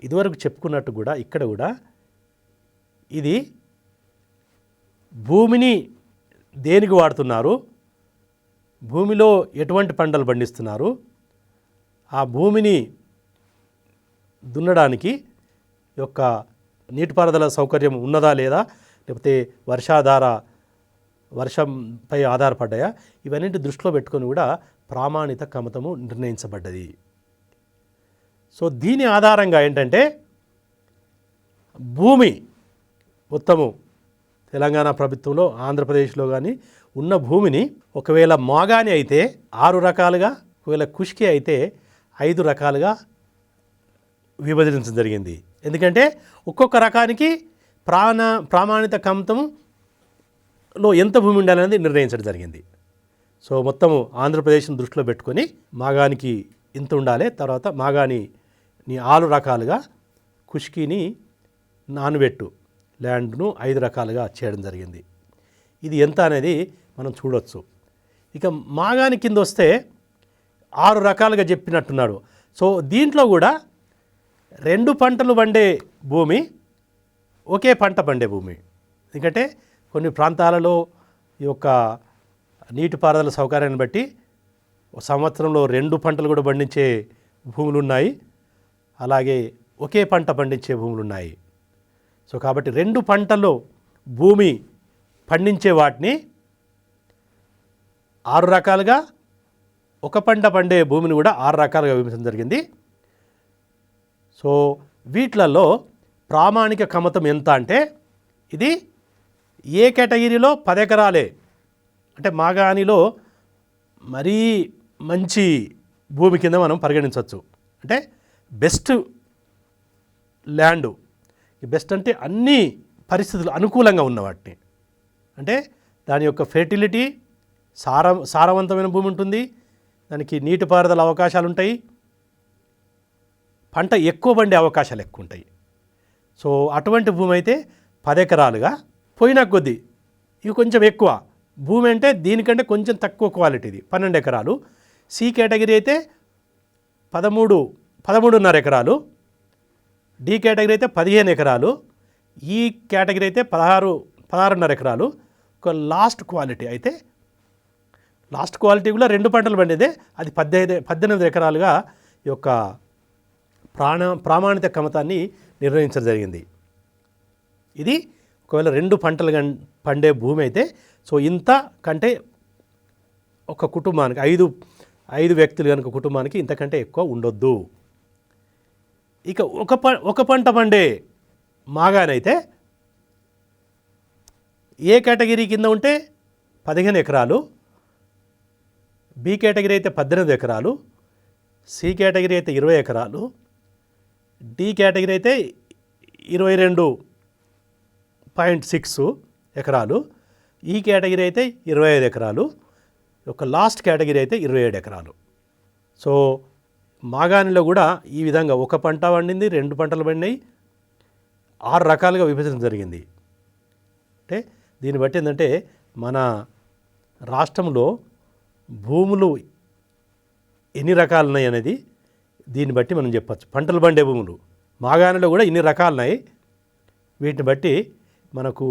ఇదివరకు చెప్పుకున్నట్టు కూడా ఇక్కడ కూడా ఇది భూమిని దేనికి వాడుతున్నారు, భూమిలో ఎటువంటి పంటలు పండిస్తున్నారు, ఆ భూమిని దున్నడానికి యొక్క నీటిపారుదల సౌకర్యం ఉన్నదా లేదా, లేకపోతే వర్షంపై ఆధారపడ్డాయా, ఇవన్నింటి దృష్టిలో పెట్టుకొని కూడా ప్రామాణిత కమతము నిర్ణయించబడ్డది. సో దీని ఆధారంగా ఏంటంటే భూమి మొత్తము తెలంగాణ ప్రభుత్వంలో, ఆంధ్రప్రదేశ్లో కానీ ఉన్న భూమిని ఒకవేళ మాగాని అయితే 6 రకాలుగా, ఒకవేళ కుష్కి అయితే 5 రకాలుగా విభజించడం జరిగింది. ఎందుకంటే ఒక్కొక్క రకానికి ప్రామాణిత కమతంలో ఎంత భూమి ఉండాలనేది నిర్ణయించడం జరిగింది. సో మొత్తము ఆంధ్రప్రదేశ్ని దృష్టిలో పెట్టుకొని మాగానికి ఇంత ఉండాలి, తర్వాత మాగాని 6 రకాలుగా, కుష్కిని నానబెట్టు ల్యాండ్ను 5 రకాలుగా చేయడం జరిగింది. ఇది ఎంత అనేది మనం చూడవచ్చు. ఇక మాగాని కింద వస్తే 6 రకాలుగా చెప్పినట్టున్నాడు. సో దీంట్లో కూడా 2 పంటలు పండే భూమి, ఒకే పంట పండే భూమి. ఎందుకంటే కొన్ని ప్రాంతాలలో ఈ యొక్క నీటిపారుదల సౌకర్యాన్ని బట్టి సంవత్సరంలో 2 పంటలు కూడా పండించే భూములు ఉన్నాయి, అలాగే ఒకే పంట పండించే భూములు ఉన్నాయి. సో కాబట్టి 2 పంటల్లో భూమి పండించే వాటిని 6 రకాలుగా, ఒక పంట పండే భూమిని కూడా 6 రకాలుగా విభజించడం జరిగింది. సో వీటిలలో ప్రామాణిక కమతం ఎంత అంటే ఇది ఏ కేటగిరీలో 10 ఎకరాలే, అంటే మాగానిలో మరీ మంచి భూమి కింద మనం పరిగణించవచ్చు. అంటే బెస్ట్ ల్యాండు, బెస్ట్ అంటే అన్ని పరిస్థితులు అనుకూలంగా ఉన్న వాటిని, అంటే దాని యొక్క ఫెర్టిలిటీ, సారవంతమైన భూమి ఉంటుంది, దానికి నీటిపారుదల అవకాశాలు ఉంటాయి, పంట ఎక్కువ పండే అవకాశాలు ఎక్కువ ఉంటాయి. సో అటువంటి భూమి అయితే 10 ఎకరాలుగా, పోయిన కొద్దీ ఇవి కొంచెం ఎక్కువ భూమి అంటే దీనికంటే కొంచెం తక్కువ క్వాలిటీది 12 ఎకరాలు, సి కేటగిరీ అయితే 13.5 ఎకరాలు, డి కేటగిరీ అయితే 15 ఎకరాలు, ఈ కేటగిరీ అయితే 16.5 ఎకరాలు. ఒక లాస్ట్ క్వాలిటీ కూడా 2 పంటలు పండేదే, అది 18 ఎకరాలుగా ఈ యొక్క ప్రామాణిత కమతాన్ని నిర్ణయించడం జరిగింది. ఇది ఒకవేళ 2 పంటలు పండే భూమి అయితే, సో ఇంత కంటే ఒక కుటుంబానికి 5 వ్యక్తులు కనుక కుటుంబానికి ఇంతకంటే ఎక్కువ ఉండొద్దు. ఇక ఒక పంట పండే మాగానైతే ఏ కేటగిరీ కింద ఉంటే 15 ఎకరాలు, బి కేటగిరీ అయితే 18 ఎకరాలు, సి కేటగిరీ అయితే 20 ఎకరాలు, డి కేటగిరీ అయితే 22.6 ఎకరాలు, ఈ కేటగిరీ అయితే 25 ఎకరాలు, ఒక లాస్ట్ కేటగిరీ అయితే 27 ఎకరాలు. సో మాగానిలో కూడా ఈ విధంగా ఒక పంట పండింది, 2 పంటలు పండినాయి, 6 రకాలుగా విభజించడం జరిగింది. అంటే దీన్ని బట్టి ఏంటంటే మన రాష్ట్రంలో భూములు ఎన్ని రకాలు ఉన్నాయి అనేది దీన్ని బట్టి మనం చెప్పచ్చు. పంటలు పండే భూములు మాగాణిలో కూడా ఇన్ని రకాలు ఉన్నాయి. వీటిని బట్టి మనకు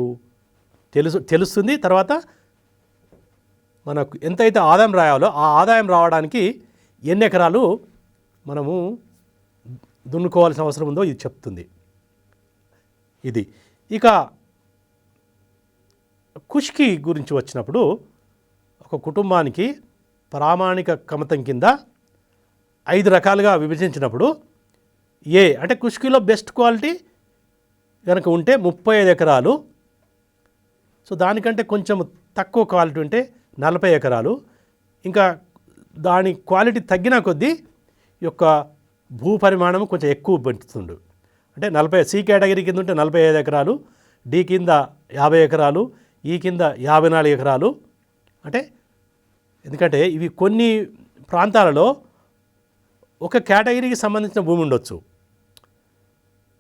తెలుస్తుంది. తర్వాత మనకు ఎంతైతే ఆదాయం రాయాలో ఆ ఆదాయం రావడానికి ఎన్ని ఎకరాలు మనము దున్నుకోవాల్సిన అవసరం ఉందో ఇది చెప్తుంది. ఇది ఇక కుష్కి గురించి వచ్చినప్పుడు ఒక కుటుంబానికి ప్రామాణిక కమతం కింద 5 రకాలుగా విభజించినప్పుడు ఏ అంటే కుష్కిలో బెస్ట్ క్వాలిటీ కనుక ఉంటే 35 ఎకరాలు, సో దానికంటే కొంచెం తక్కువ క్వాలిటీ ఉంటే 40 ఎకరాలు, ఇంకా దాని క్వాలిటీ తగ్గిన కొద్దీ ఈ యొక్క భూ పరిమాణం కొంచెం ఎక్కువ పెంచుతుండు. అంటే 40 సి కేటగిరీ కింద ఉంటే 45 ఎకరాలు, డి కింద 50 ఎకరాలు, ఈ కింద 54 ఎకరాలు. అంటే ఎందుకంటే ఇవి కొన్ని ప్రాంతాలలో ఒక కేటగిరీకి సంబంధించిన భూమి ఉండొచ్చు.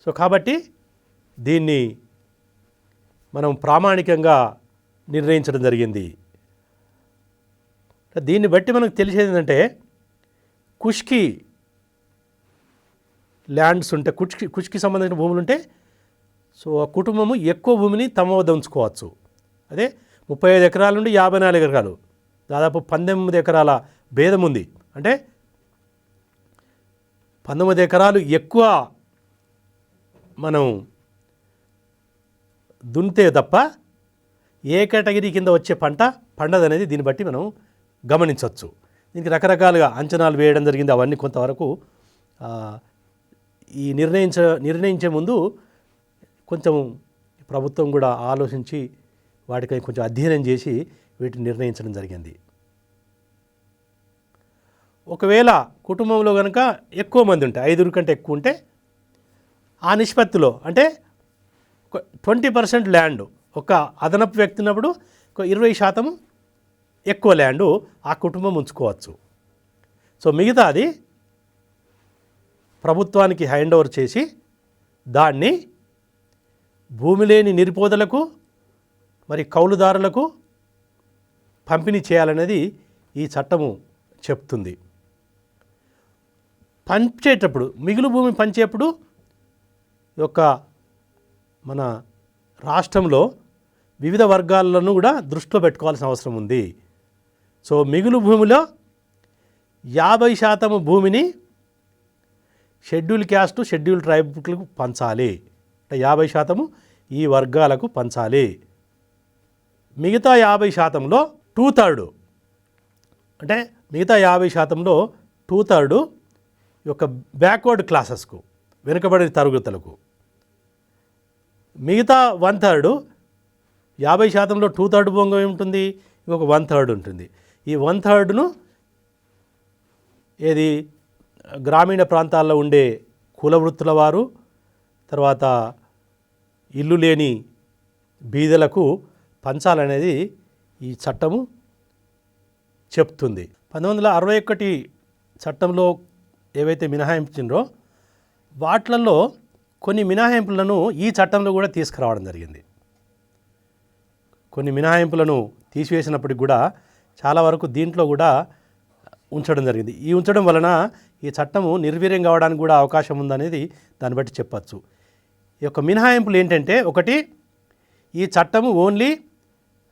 సో కాబట్టి దీన్ని మనం ప్రామాణికంగా నిర్ణయించడం జరిగింది. దీన్ని బట్టి మనకు తెలిసేది ఏంటంటే కుష్కి ల్యాండ్స్ ఉంటే కుష్కి సంబంధించిన భూములు ఉంటే సో ఆ కుటుంబము ఎక్కువ భూమిని తమ వద్ద ఉంచుకోవచ్చు. అదే 35 ఎకరాల నుండి 54 ఎకరాలు, దాదాపు 18 ఎకరాల భేదం ఉంది. అంటే 19 ఎకరాలు ఎక్కువ మనం దున్నితే తప్ప ఏ కేటగిరీ కింద వచ్చే పంట పండదనేది దీన్ని బట్టి మనం గమనించవచ్చు. దీనికి రకరకాలుగా అంచనాలు వేయడం జరిగింది. అవన్నీ కొంతవరకు ఈ నిర్ణయించే ముందు కొంచెం ప్రభుత్వం కూడా ఆలోచించి వాటికి కొంచెం అధ్యయనం చేసి వీటిని నిర్ణయించడం జరిగింది. ఒకవేళ కుటుంబంలో కనుక ఎక్కువ మంది ఉంటే 5 కంటే ఎక్కువ ఉంటే ఆ నిష్పత్తిలో అంటే 20% ల్యాండ్ ఒక అదనపు వ్యక్తి ఉన్నప్పుడు ఒక 20% ఎక్కువ ల్యాండు ఆ కుటుంబం ఉంచుకోవచ్చు. సో మిగతాది ప్రభుత్వానికి హ్యాండ్ ఓవర్ చేసి దాన్ని భూమి లేని నిరుపేదలకు మరి కౌలుదారులకు పంపిణీ చేయాలనేది ఈ చట్టము చెప్తుంది. పంచేటప్పుడు మిగులు భూమి పంచేటప్పుడు యొక్క మన రాష్ట్రంలో వివిధ వర్గాలను కూడా దృష్టిలో పెట్టుకోవాల్సిన అవసరం ఉంది. సో మిగులు భూమిలో 50% భూమిని షెడ్యూల్ క్యాస్ట్ షెడ్యూల్ ట్రైబ్లకు పంచాలి. అంటే 50% ఈ వర్గాలకు పంచాలి. మిగతా 50%లో 2/3 అంటే మిగతా 50%లో 2/3 ఈ యొక్క బ్యాక్వర్డ్ క్లాసెస్కు వెనుకబడిన తరగతులకు, మిగతా 1/3 50%లో 2/3 భూమి ఉంటుంది, ఇంకొక 1/3 ఉంటుంది. ఈ 1/3ను ఏది గ్రామీణ ప్రాంతాల్లో ఉండే కుల వృత్తుల వారు, తర్వాత ఇల్లు లేని బీదలకు పంచాలనేది ఈ చట్టము చెప్తుంది. 1961 చట్టంలో ఏవైతే మినహాయించిండ్రో వాట్లలో కొన్ని మినహాయింపులను ఈ చట్టంలో కూడా తీసుకురావడం జరిగింది. కొన్ని మినహాయింపులను తీసివేసినప్పటికి కూడా చాలా వరకు దీంట్లో కూడా ఉంచడం జరిగింది. ఈ ఉంచడం వలన ఈ చట్టము నిర్వీర్యం కావడానికి కూడా అవకాశం ఉందనేది దాన్ని బట్టి చెప్పచ్చు. ఈ యొక్క మినహాయింపులు ఏంటంటే, ఒకటి, ఈ చట్టము ఓన్లీ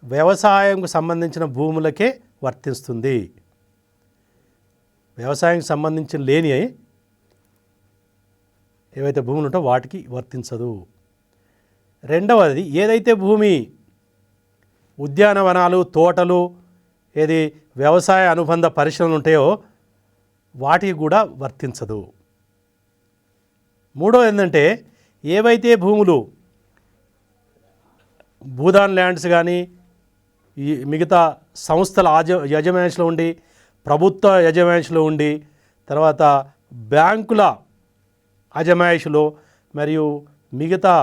వ్యవసాయంకు సంబంధించిన భూములకే వర్తిస్తుంది. వ్యవసాయంకి సంబంధించిన లేని ఏవైతే భూములు ఉంటో వాటికి వర్తించదు. రెండవది, ఏదైతే భూమి ఉద్యానవనాలు, తోటలు, ఏది వ్యవసాయ అనుబంధ పరిశ్రమలు ఉంటాయో వాటికి కూడా వర్తించదు. మూడోది ఏంటంటే, ఏవైతే భూములు భూదాన్ ల్యాండ్స్ కానీ ఈ మిగతా సంస్థల యజమానిలో ఉండి, ప్రభుత్వ యజమానిలో ఉండి, తర్వాత బ్యాంకుల అజమాయిషిలో మరియు మిగతా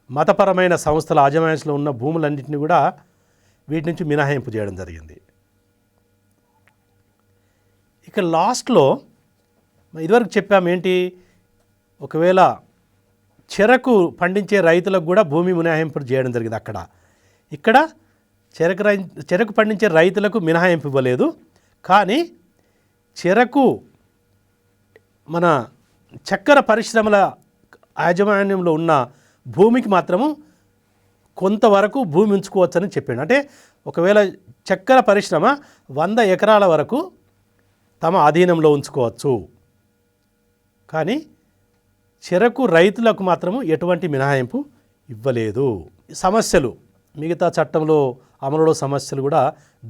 మతపరమైన సంస్థల అజమాయిషిలో ఉన్న భూములన్నింటినీ కూడా వీటి నుంచి మినహాయింపు చేయడం జరిగింది. ఇక లాస్ట్లో ఇదివరకు చెప్పాము ఏంటి, ఒకవేళ చెరకు పండించే రైతులకు కూడా భూమి మినహాయింపు చేయడం జరిగింది. ఇక్కడ చెరకు పండించే రైతులకు మినహాయింపు ఇవ్వలేదు. కానీ చెరకు మన చక్కెర పరిశ్రమల యాజమాన్యంలో ఉన్న భూమికి మాత్రము కొంతవరకు భూమి ఉంచుకోవచ్చని చెప్పాడు. అంటే ఒకవేళ చక్కెర పరిశ్రమ 100 ఎకరాల వరకు తమ అధీనంలో ఉంచుకోవచ్చు, కానీ చెరకు రైతులకు మాత్రము ఎటువంటి మినహాయింపు ఇవ్వలేదు. సమస్యలు మిగతా చట్టంలో అమలులో సమస్యలు కూడా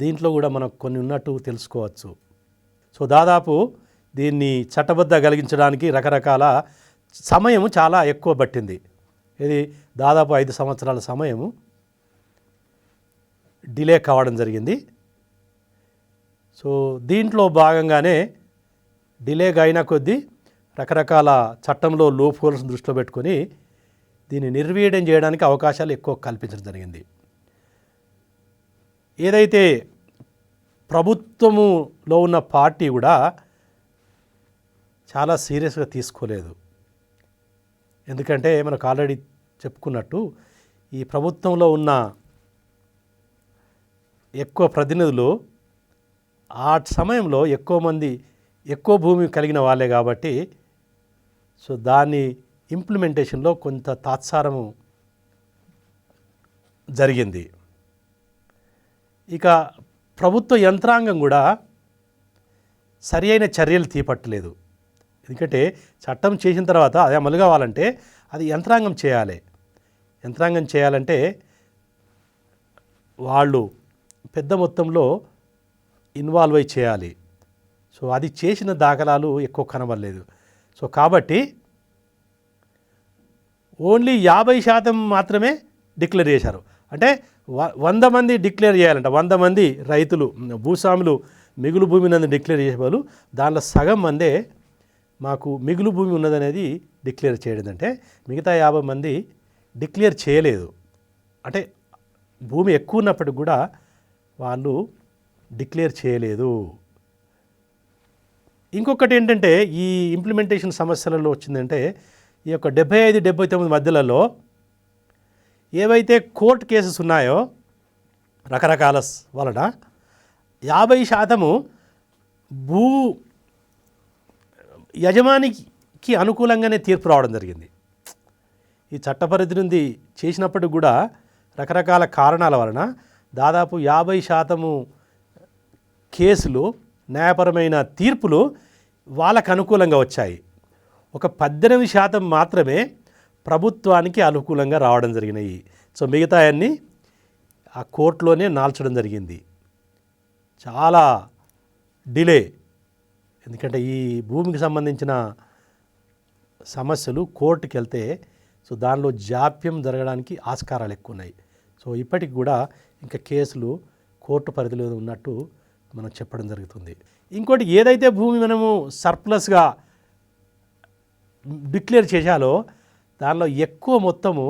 దీంట్లో కూడా మనకు కొన్ని ఉన్నట్టు తెలుసుకోవచ్చు. సో దాదాపు దీన్ని చట్టబద్ధ కలిగించడానికి రకరకాల సమయము చాలా ఎక్కువ పట్టింది. ఇది దాదాపు 5 సంవత్సరాల సమయము డిలే కావడం జరిగింది. సో దీంట్లో భాగంగానే డిలేగా అయిన కొద్దీ రకరకాల చట్టంలో లూప్ హోల్స్ దృష్టిలో పెట్టుకొని దీన్ని నిర్వీర్యం చేయడానికి అవకాశాలు ఎక్కువ కల్పించడం జరిగింది. ఏదైతే ప్రభుత్వములో ఉన్న పార్టీ కూడా చాలా సీరియస్గా తీసుకోలేదు. ఎందుకంటే మనకు ఆల్రెడీ చెప్పుకున్నట్టు ఈ ప్రభుత్వంలో ఉన్న ఎక్కువ ప్రతినిధులు ఆ సమయంలో ఎక్కువ భూమి కలిగిన వాళ్ళే కాబట్టి సో దాని ఇంప్లిమెంటేషన్లో కొంత తాత్సారము జరిగింది. ఇక ప్రభుత్వ యంత్రాంగం కూడా సరి అయిన చర్యలు తీపట్టలేదు. ఎందుకంటే చట్టం చేసిన తర్వాత అది అమలు కావాలంటే అది యంత్రాంగం చేయాలి. యంత్రాంగం చేయాలంటే వాళ్ళు పెద్ద మొత్తంలో ఇన్వాల్వ్ అయి చేయాలి. సో అది చేసిన దాఖలాలు ఎక్కువ కనబడలేదు. సో కాబట్టి ఓన్లీ 50% మాత్రమే డిక్లేర్ చేశారు. అంటే 100 మంది డిక్లేర్ చేయాలంట. 100 మంది రైతులు భూస్వాములు మిగులు భూమి ఉన్నది డిక్లేర్ చేసేవాళ్ళు దానిలో సగం మందే మాకు మిగులు భూమి ఉన్నదనేది డిక్లేర్ చేయడం. అంటే మిగతా 50 మంది డిక్లేర్ చేయలేదు. అంటే భూమి ఎక్కువ ఉన్నప్పటికి కూడా వాళ్ళు డిక్లేర్ చేయలేదు. ఇంకొకటి ఏంటంటే ఈ ఇంప్లిమెంటేషన్ సమస్యలలో వచ్చిందంటే ఈ యొక్క 75-79 మధ్యలలో ఏవైతే కోర్టు కేసెస్ ఉన్నాయో రకరకాల వలన 50% భూ యజమానికి అనుకూలంగానే తీర్పు రావడం జరిగింది. ఈ చట్టపరిధి నుండి చేసినప్పటికి కూడా రకరకాల కారణాల వలన దాదాపు 50% కేసులు న్యాయపరమైన తీర్పులు వాళ్ళకు అనుకూలంగా వచ్చాయి. ఒక 18% మాత్రమే ప్రభుత్వానికి అనుకూలంగా రావడం జరిగినాయి. సో మిగతా అన్నీ ఆ కోర్టులోనే నాల్చడం జరిగింది. చాలా డిలే. ఎందుకంటే ఈ భూమికి సంబంధించిన సమస్యలు కోర్టుకి వెళ్తే సో దానిలో జాప్యం జరగడానికి ఆస్కారాలు ఎక్కువ ఉన్నాయి. సో ఇప్పటికి కూడా ఇంకా కేసులు కోర్టు పరిధిలో ఉన్నట్టు మనం చెప్పడం జరుగుతుంది. ఇంకోటి ఏదైతే భూమి మనము సర్ప్లస్గా డిక్లేర్ చేశాలో దానిలో ఎక్కువ మొత్తము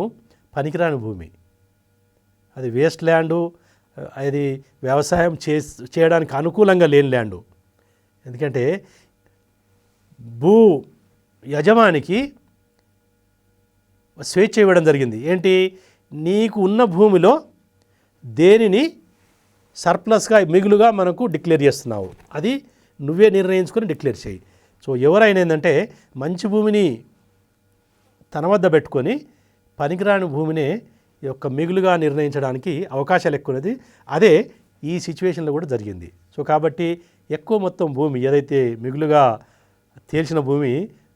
పనికిరాని భూమి, అది వేస్ట్ ల్యాండు, అది వ్యవసాయం చేయడానికి అనుకూలంగా లేని ల్యాండు. ఎందుకంటే భూ యజమానికి స్వేచ్ఛ ఇవ్వడం జరిగింది. ఏంటి, నీకు ఉన్న భూమిలో దేనిని సర్ప్లస్గా మిగులుగా మనకు డిక్లేర్ చేస్తున్నావు అది నువ్వే నిర్ణయించుకొని డిక్లేర్ చేయి. సో ఎవరైనా ఏంటంటే మంచి భూమిని తన వద్ద పెట్టుకొని పనికిరాని భూమిని యొక్క మిగులుగా నిర్ణయించడానికి అవకాశాలు ఎక్కువది. అదే ఈ సిచ్యువేషన్లో కూడా జరిగింది. సో కాబట్టి ఎక్కువ మొత్తం భూమి ఏదైతే మిగులుగా తేల్చిన భూమి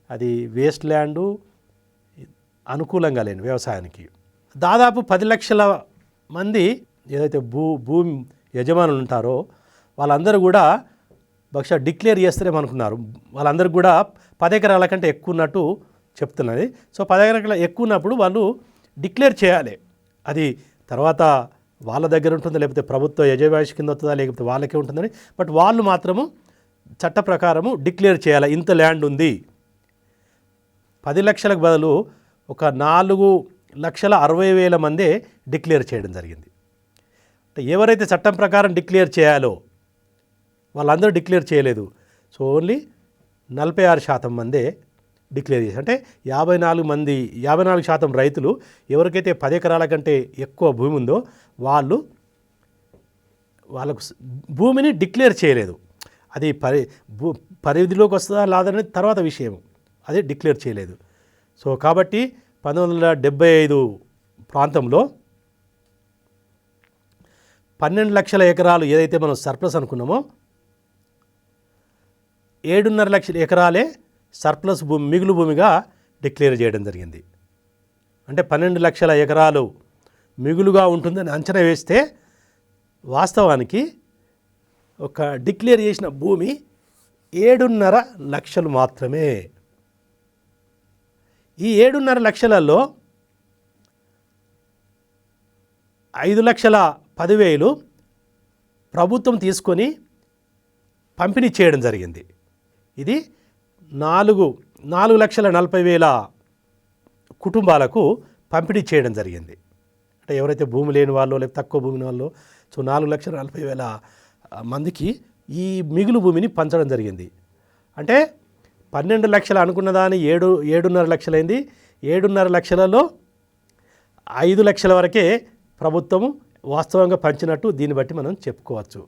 అది వేస్ట్ ల్యాండు, అనుకూలంగా లేని వ్యవసాయానికి. దాదాపు 10 లక్షల మంది ఏదైతే భూమి యజమానులు ఉంటారో వాళ్ళందరూ కూడా బహుశా డిక్లేర్ చేస్తారేమనుకున్నారు. వాళ్ళందరూ కూడా 10 ఎకరాల కంటే ఎక్కువ ఉన్నట్టు చెప్తున్నది. సో 10 ఎకరాల ఎక్కువ ఉన్నప్పుడు వాళ్ళు డిక్లేర్ చేయాలి. అది తర్వాత వాళ్ళ దగ్గర ఉంటుందా లేకపోతే ప్రభుత్వ యజమాని కింద వస్తుందా లేకపోతే వాళ్ళకే ఉంటుందని, బట్ వాళ్ళు మాత్రము చట్ట ప్రకారము డిక్లేర్ చేయాలి. ఇంత ల్యాండ్ ఉంది. 10 లక్షలకు బదులు ఒక 4,60,000 మందే డిక్లేర్ చేయడం జరిగింది. అంటే ఎవరైతే చట్టం ప్రకారం డిక్లేర్ చేయాలో వాళ్ళందరూ డిక్లేర్ చేయలేదు. సో ఓన్లీ 46% మందే డిక్లేర్ చేశారు. అంటే 54% రైతులు ఎవరికైతే 10 ఎకరాల కంటే ఎక్కువ భూమి ఉందో వాళ్ళకు భూమిని డిక్లేర్ చేయలేదు. అది పరిధిలోకి వస్తుందా లేదని తర్వాత విషయం, అది డిక్లేర్ చేయలేదు. సో కాబట్టి 1975 ప్రాంతంలో 12 లక్షల ఎకరాలు ఏదైతే మనం సర్ప్లస్ అనుకున్నామో 7.5 లక్షల ఎకరాలే సర్ప్లస్ భూమి, మిగులు భూమిగా డిక్లేర్ చేయడం జరిగింది. అంటే 12 లక్షల ఎకరాలు మిగులుగా ఉంటుందని అంచనా వేస్తే వాస్తవానికి ఒక డిక్లేర్ చేసిన భూమి 7.5 లక్షలు మాత్రమే. ఈ 7.5 లక్షలలో 5,10,000 ప్రభుత్వం తీసుకొని పంపిణీ చేయడం జరిగింది. ఇది 4,40,000 కుటుంబాలకు పంపిణీ చేయడం జరిగింది. అంటే ఎవరైతే భూమి లేని వాళ్ళు లేకపోతే తక్కువ భూమి వాళ్ళు, సో 4,40,000 మందికి ఈ మిగులు భూమిని పంచడం జరిగింది. అంటే 12 లక్షలు అనుకున్న దాని 7.5 లక్షలైంది. 7.5 లక్షలలో 5 లక్షల వరకే ప్రభుత్వము వాస్తవంగా పంచినట్టు దీన్ని బట్టి మనం చెప్పుకోవచ్చు.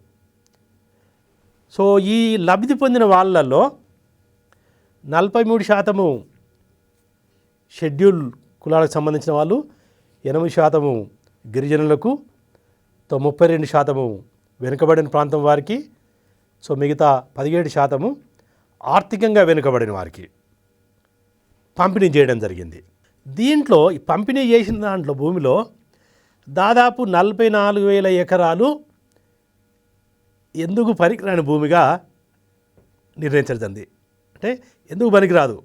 సో ఈ లబ్ధి పొందిన వాళ్ళల్లో 43% షెడ్యూల్ కులాలకు సంబంధించిన వాళ్ళు, 8% గిరిజనులకు, 32% వెనుకబడిన ప్రాంతం వారికి, సో మిగతా 17% ఆర్థికంగా వెనుకబడిన వారికి పంపిణీ చేయడం జరిగింది. దీంట్లో ఈ పంపిణీ చేసిన దాంట్లో భూమిలో దాదాపు 44,000 ఎకరాలు ఎందుకు పనికిరాని భూమిగా నిర్ణయించబడింది. అంటే ఎందుకు పనికిరాదు,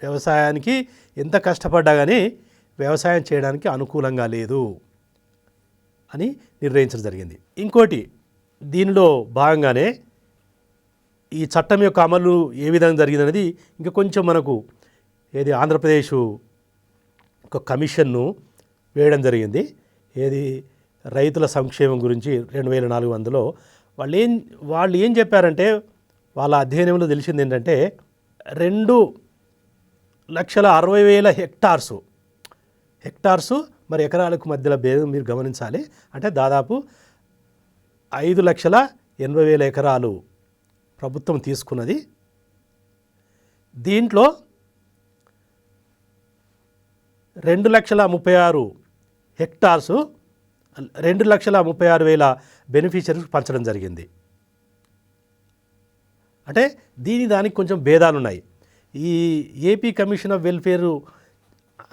వ్యవసాయానికి ఎంత కష్టపడ్డా కానీ వ్యవసాయం చేయడానికి అనుకూలంగా లేదు అని నిర్ణయించడం జరిగింది. ఇంకోటి, దీనిలో భాగంగానే ఈ చట్టం యొక్క అమలు ఏ విధంగా జరిగిందనేది ఇంకా కొంచెం మనకు ఆంధ్రప్రదేశ్ ఒక కమిషన్ను వేయడం జరిగింది. రైతుల సంక్షేమం గురించి 2400లో వాళ్ళు ఏం చెప్పారంటే, వాళ్ళ అధ్యయనంలో తెలిసింది ఏంటంటే 2,60,000 హెక్టార్సు మరి ఎకరాలకు మధ్యలో భేదం మీరు గమనించాలి. అంటే దాదాపు 5,80,000 ఎకరాలు ప్రభుత్వం తీసుకున్నది. దీంట్లో 2,36,000 హెక్టార్సు 2,36,000 బెనిఫిషరీస్కి పంచడం జరిగింది. అంటే దానికి కొంచెం భేదాలు ఉన్నాయి. ఈ ఏపీ కమిషన్ ఆఫ్ వెల్ఫేర్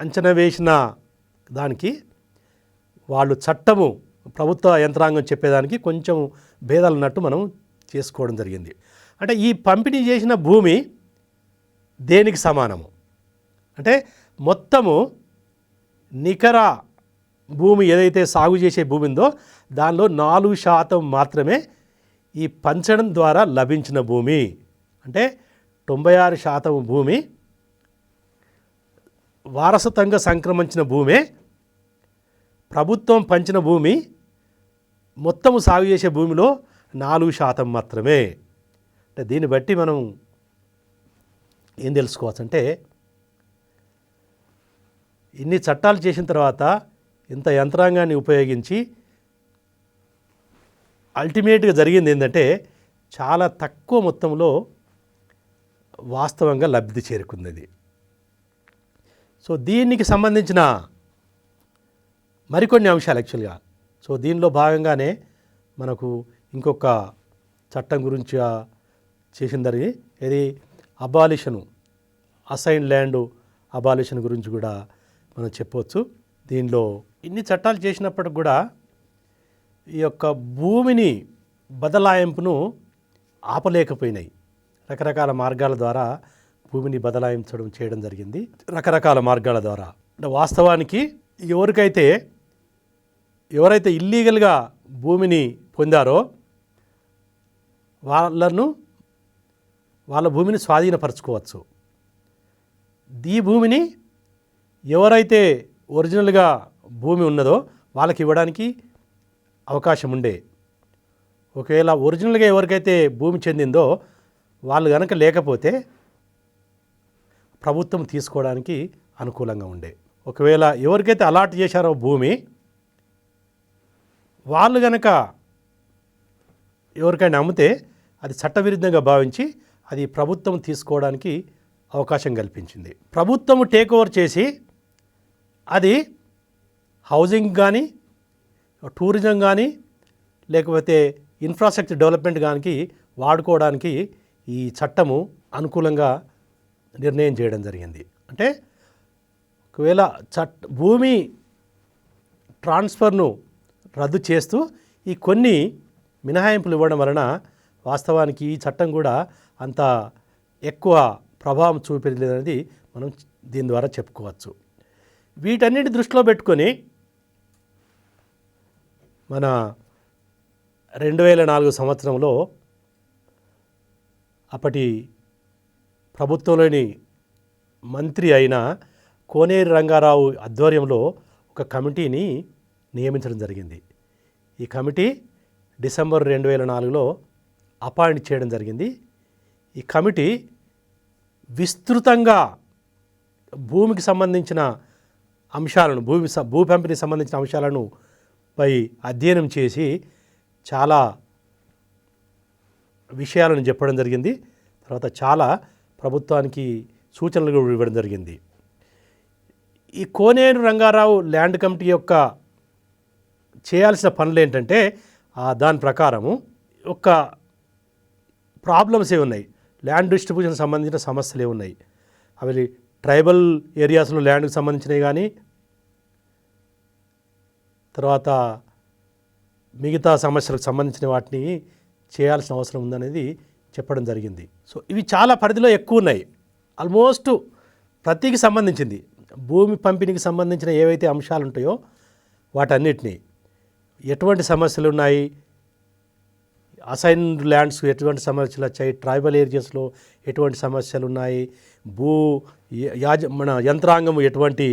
అంచనా వేసిన దానికి వాళ్ళు చట్టము ప్రభుత్వ యంత్రాంగం చెప్పేదానికి కొంచెం భేదాలు ఉన్నట్టు మనం చేసుకోవడం జరిగింది. అంటే ఈ పంపిణీ చేసిన భూమి దేనికి సమానము అంటే మొత్తము నికర భూమి ఏదైతే సాగు చేసే భూమి ఉందో దానిలో 4% మాత్రమే ఈ పంచడం ద్వారా లభించిన భూమి. అంటే 96% భూమి వారసత్వంగా సంక్రమించిన భూమే. ప్రభుత్వం పంచిన భూమి మొత్తము సాగు చేసే భూమిలో 4% మాత్రమే. అంటే దీన్ని బట్టి మనం ఏం తెలుసుకోవచ్చు అంటే, ఇన్ని చట్టాలు చేసిన తర్వాత ఇంత యంత్రాంగాన్ని ఉపయోగించి అల్టిమేట్గా జరిగింది ఏంటంటే, చాలా తక్కువ మొత్తంలో వాస్తవంగా లబ్ధి చేరుకున్నది. సో దీనికి సంబంధించిన మరికొన్ని అంశాలు యాక్చువల్గా, సో దీనిలో భాగంగానే మనకు ఇంకొక చట్టం గురించి చేసిందని అబాలిషను, అసైన్ ల్యాండ్ అబాలిషన్ గురించి కూడా మనం చెప్పవచ్చు. దీనిలో ఇన్ని చట్టాలు చేసినప్పటికి కూడా ఈ యొక్క భూమిని బదలాయింపును ఆపలేకపోయినాయి. రకరకాల మార్గాల ద్వారా భూమిని బదలాయించడం చేయడం జరిగింది, రకరకాల మార్గాల ద్వారా. అంటే వాస్తవానికి ఎవరైతే ఇల్లీగల్గా భూమిని పొందారో వాళ్ళ భూమిని స్వాధీనపరచుకోవచ్చు. ఈ భూమిని ఎవరైతే ఒరిజినల్గా భూమి ఉన్నదో వాళ్ళకి ఇవ్వడానికి అవకాశం ఉండే. ఒకవేళ ఒరిజినల్గా ఎవరికైతే భూమి చెందిందో వాళ్ళు కనుక లేకపోతే ప్రభుత్వం తీసుకోవడానికి అనుకూలంగా ఉండే. ఒకవేళ ఎవరికైతే అలాట్ చేశారో భూమి వాళ్ళు కనుక ఎవరికైనా అమ్మితే అది చట్టవిరుద్ధంగా భావించి అది ప్రభుత్వం తీసుకోవడానికి అవకాశం కల్పించింది. ప్రభుత్వం టేక్ ఓవర్ చేసి అది హౌసింగ్ కానీ, టూరిజం కానీ, లేకపోతే ఇన్ఫ్రాస్ట్రక్చర్ డెవలప్మెంట్ కానీ వాడుకోవడానికి ఈ చట్టము అనుకూలంగా నిర్ణయం చేయడం జరిగింది. అంటే ఒకవేళ భూమి ట్రాన్స్ఫర్ను రద్దు చేస్తూ ఈ కొన్ని మినహాయింపులు ఇవ్వడం వలన వాస్తవానికి ఈ చట్టం కూడా అంత ఎక్కువ ప్రభావం చూపలేదనేది మనం దీని ద్వారా చెప్పుకోవచ్చు. వీటన్నిటి దృష్టిలో పెట్టుకొని మన 2004 సంవత్సరంలో అప్పటి ప్రభుత్వంలోని మంత్రి అయిన కోనేరు రంగారావు ఆధ్వర్యంలో ఒక కమిటీని నియమించడం జరిగింది. ఈ కమిటీ డిసెంబర్ 2004లో అపాయింట్ చేయడం జరిగింది. ఈ కమిటీ విస్తృతంగా భూమికి సంబంధించిన అంశాలను, భూ పంపిణీకి సంబంధించిన అంశాలను పై అధ్యయనం చేసి చాలా విషయాలను చెప్పడం జరిగింది. తర్వాత చాలా ప్రభుత్వానికి సూచనలు కూడా ఇవ్వడం జరిగింది. ఈ కోనేరు రంగారావు ల్యాండ్ కమిటీ యొక్క చేయాల్సిన పనులు ఏంటంటే దాని ప్రకారము ఒక ప్రాబ్లమ్స్ ఏమున్నాయి, ల్యాండ్ డిస్ట్రిబ్యూషన్ సంబంధించిన సమస్యలు ఏమున్నాయి, అవి ట్రైబల్ ఏరియాస్లో ల్యాండ్కి సంబంధించినవి కానీ, తర్వాత మిగతా సమస్యలకు సంబంధించిన వాటిని చేయాల్సిన అవసరం ఉందనేది చెప్పడం జరిగింది. సో ఇవి చాలా పరిధిలో ఎక్కువ ఉన్నాయి. ఆల్మోస్ట్ ప్రతికి సంబంధించింది, భూమి పంపిణీకి సంబంధించిన ఏవైతే అంశాలు ఉంటాయో వాటన్నిటినీ, ఎటువంటి సమస్యలు ఉన్నాయి, అసైన్డ్ ల్యాండ్స్ ఎటువంటి సమస్యలు వచ్చాయి, ట్రైబల్ ఏరియాస్లో ఎటువంటి సమస్యలు ఉన్నాయి, మన యంత్రాంగం ఎటువంటి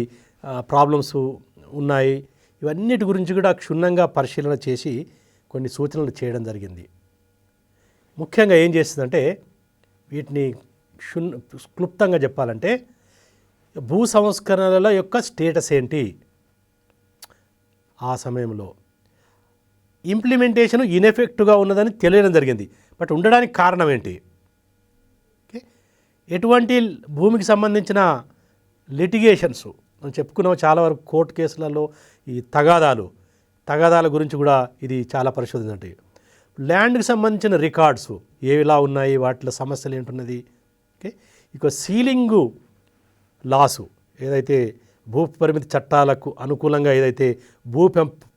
ప్రాబ్లమ్స్ ఉన్నాయి, ఇవన్నిటి గురించి కూడా క్షుణ్ణంగా పరిశీలన చేసి కొన్ని సూచనలు చేయడం జరిగింది. ముఖ్యంగా ఏం చేస్తుందంటే వీటిని క్లుప్తంగా చెప్పాలంటే భూ సంస్కరణల యొక్క స్టేటస్ ఏంటి, ఆ సమయంలో ఇంప్లిమెంటేషన్ ఇన్ఎఫెక్టివ్గా ఉన్నదని తెలియడం జరిగింది. బట్ ఉండడానికి కారణం ఏంటి, ఎటువంటి భూమికి సంబంధించిన లిటిగేషన్స్ మనం చెప్పుకున్నాం, చాలా వరకు కోర్టు కేసులలో ఈ తగాదాల గురించి కూడా ఇది చాలా పరిశోధన ఉంటాయి. ల్యాండ్కి సంబంధించిన రికార్డ్స్ ఏవిలా ఉన్నాయి, వాటిలో సమస్యలు ఏంటున్నది. ఓకే, ఇక సీలింగు లాసు, ఏదైతే భూ పరిమితి చట్టాలకు అనుకూలంగా ఏదైతే భూ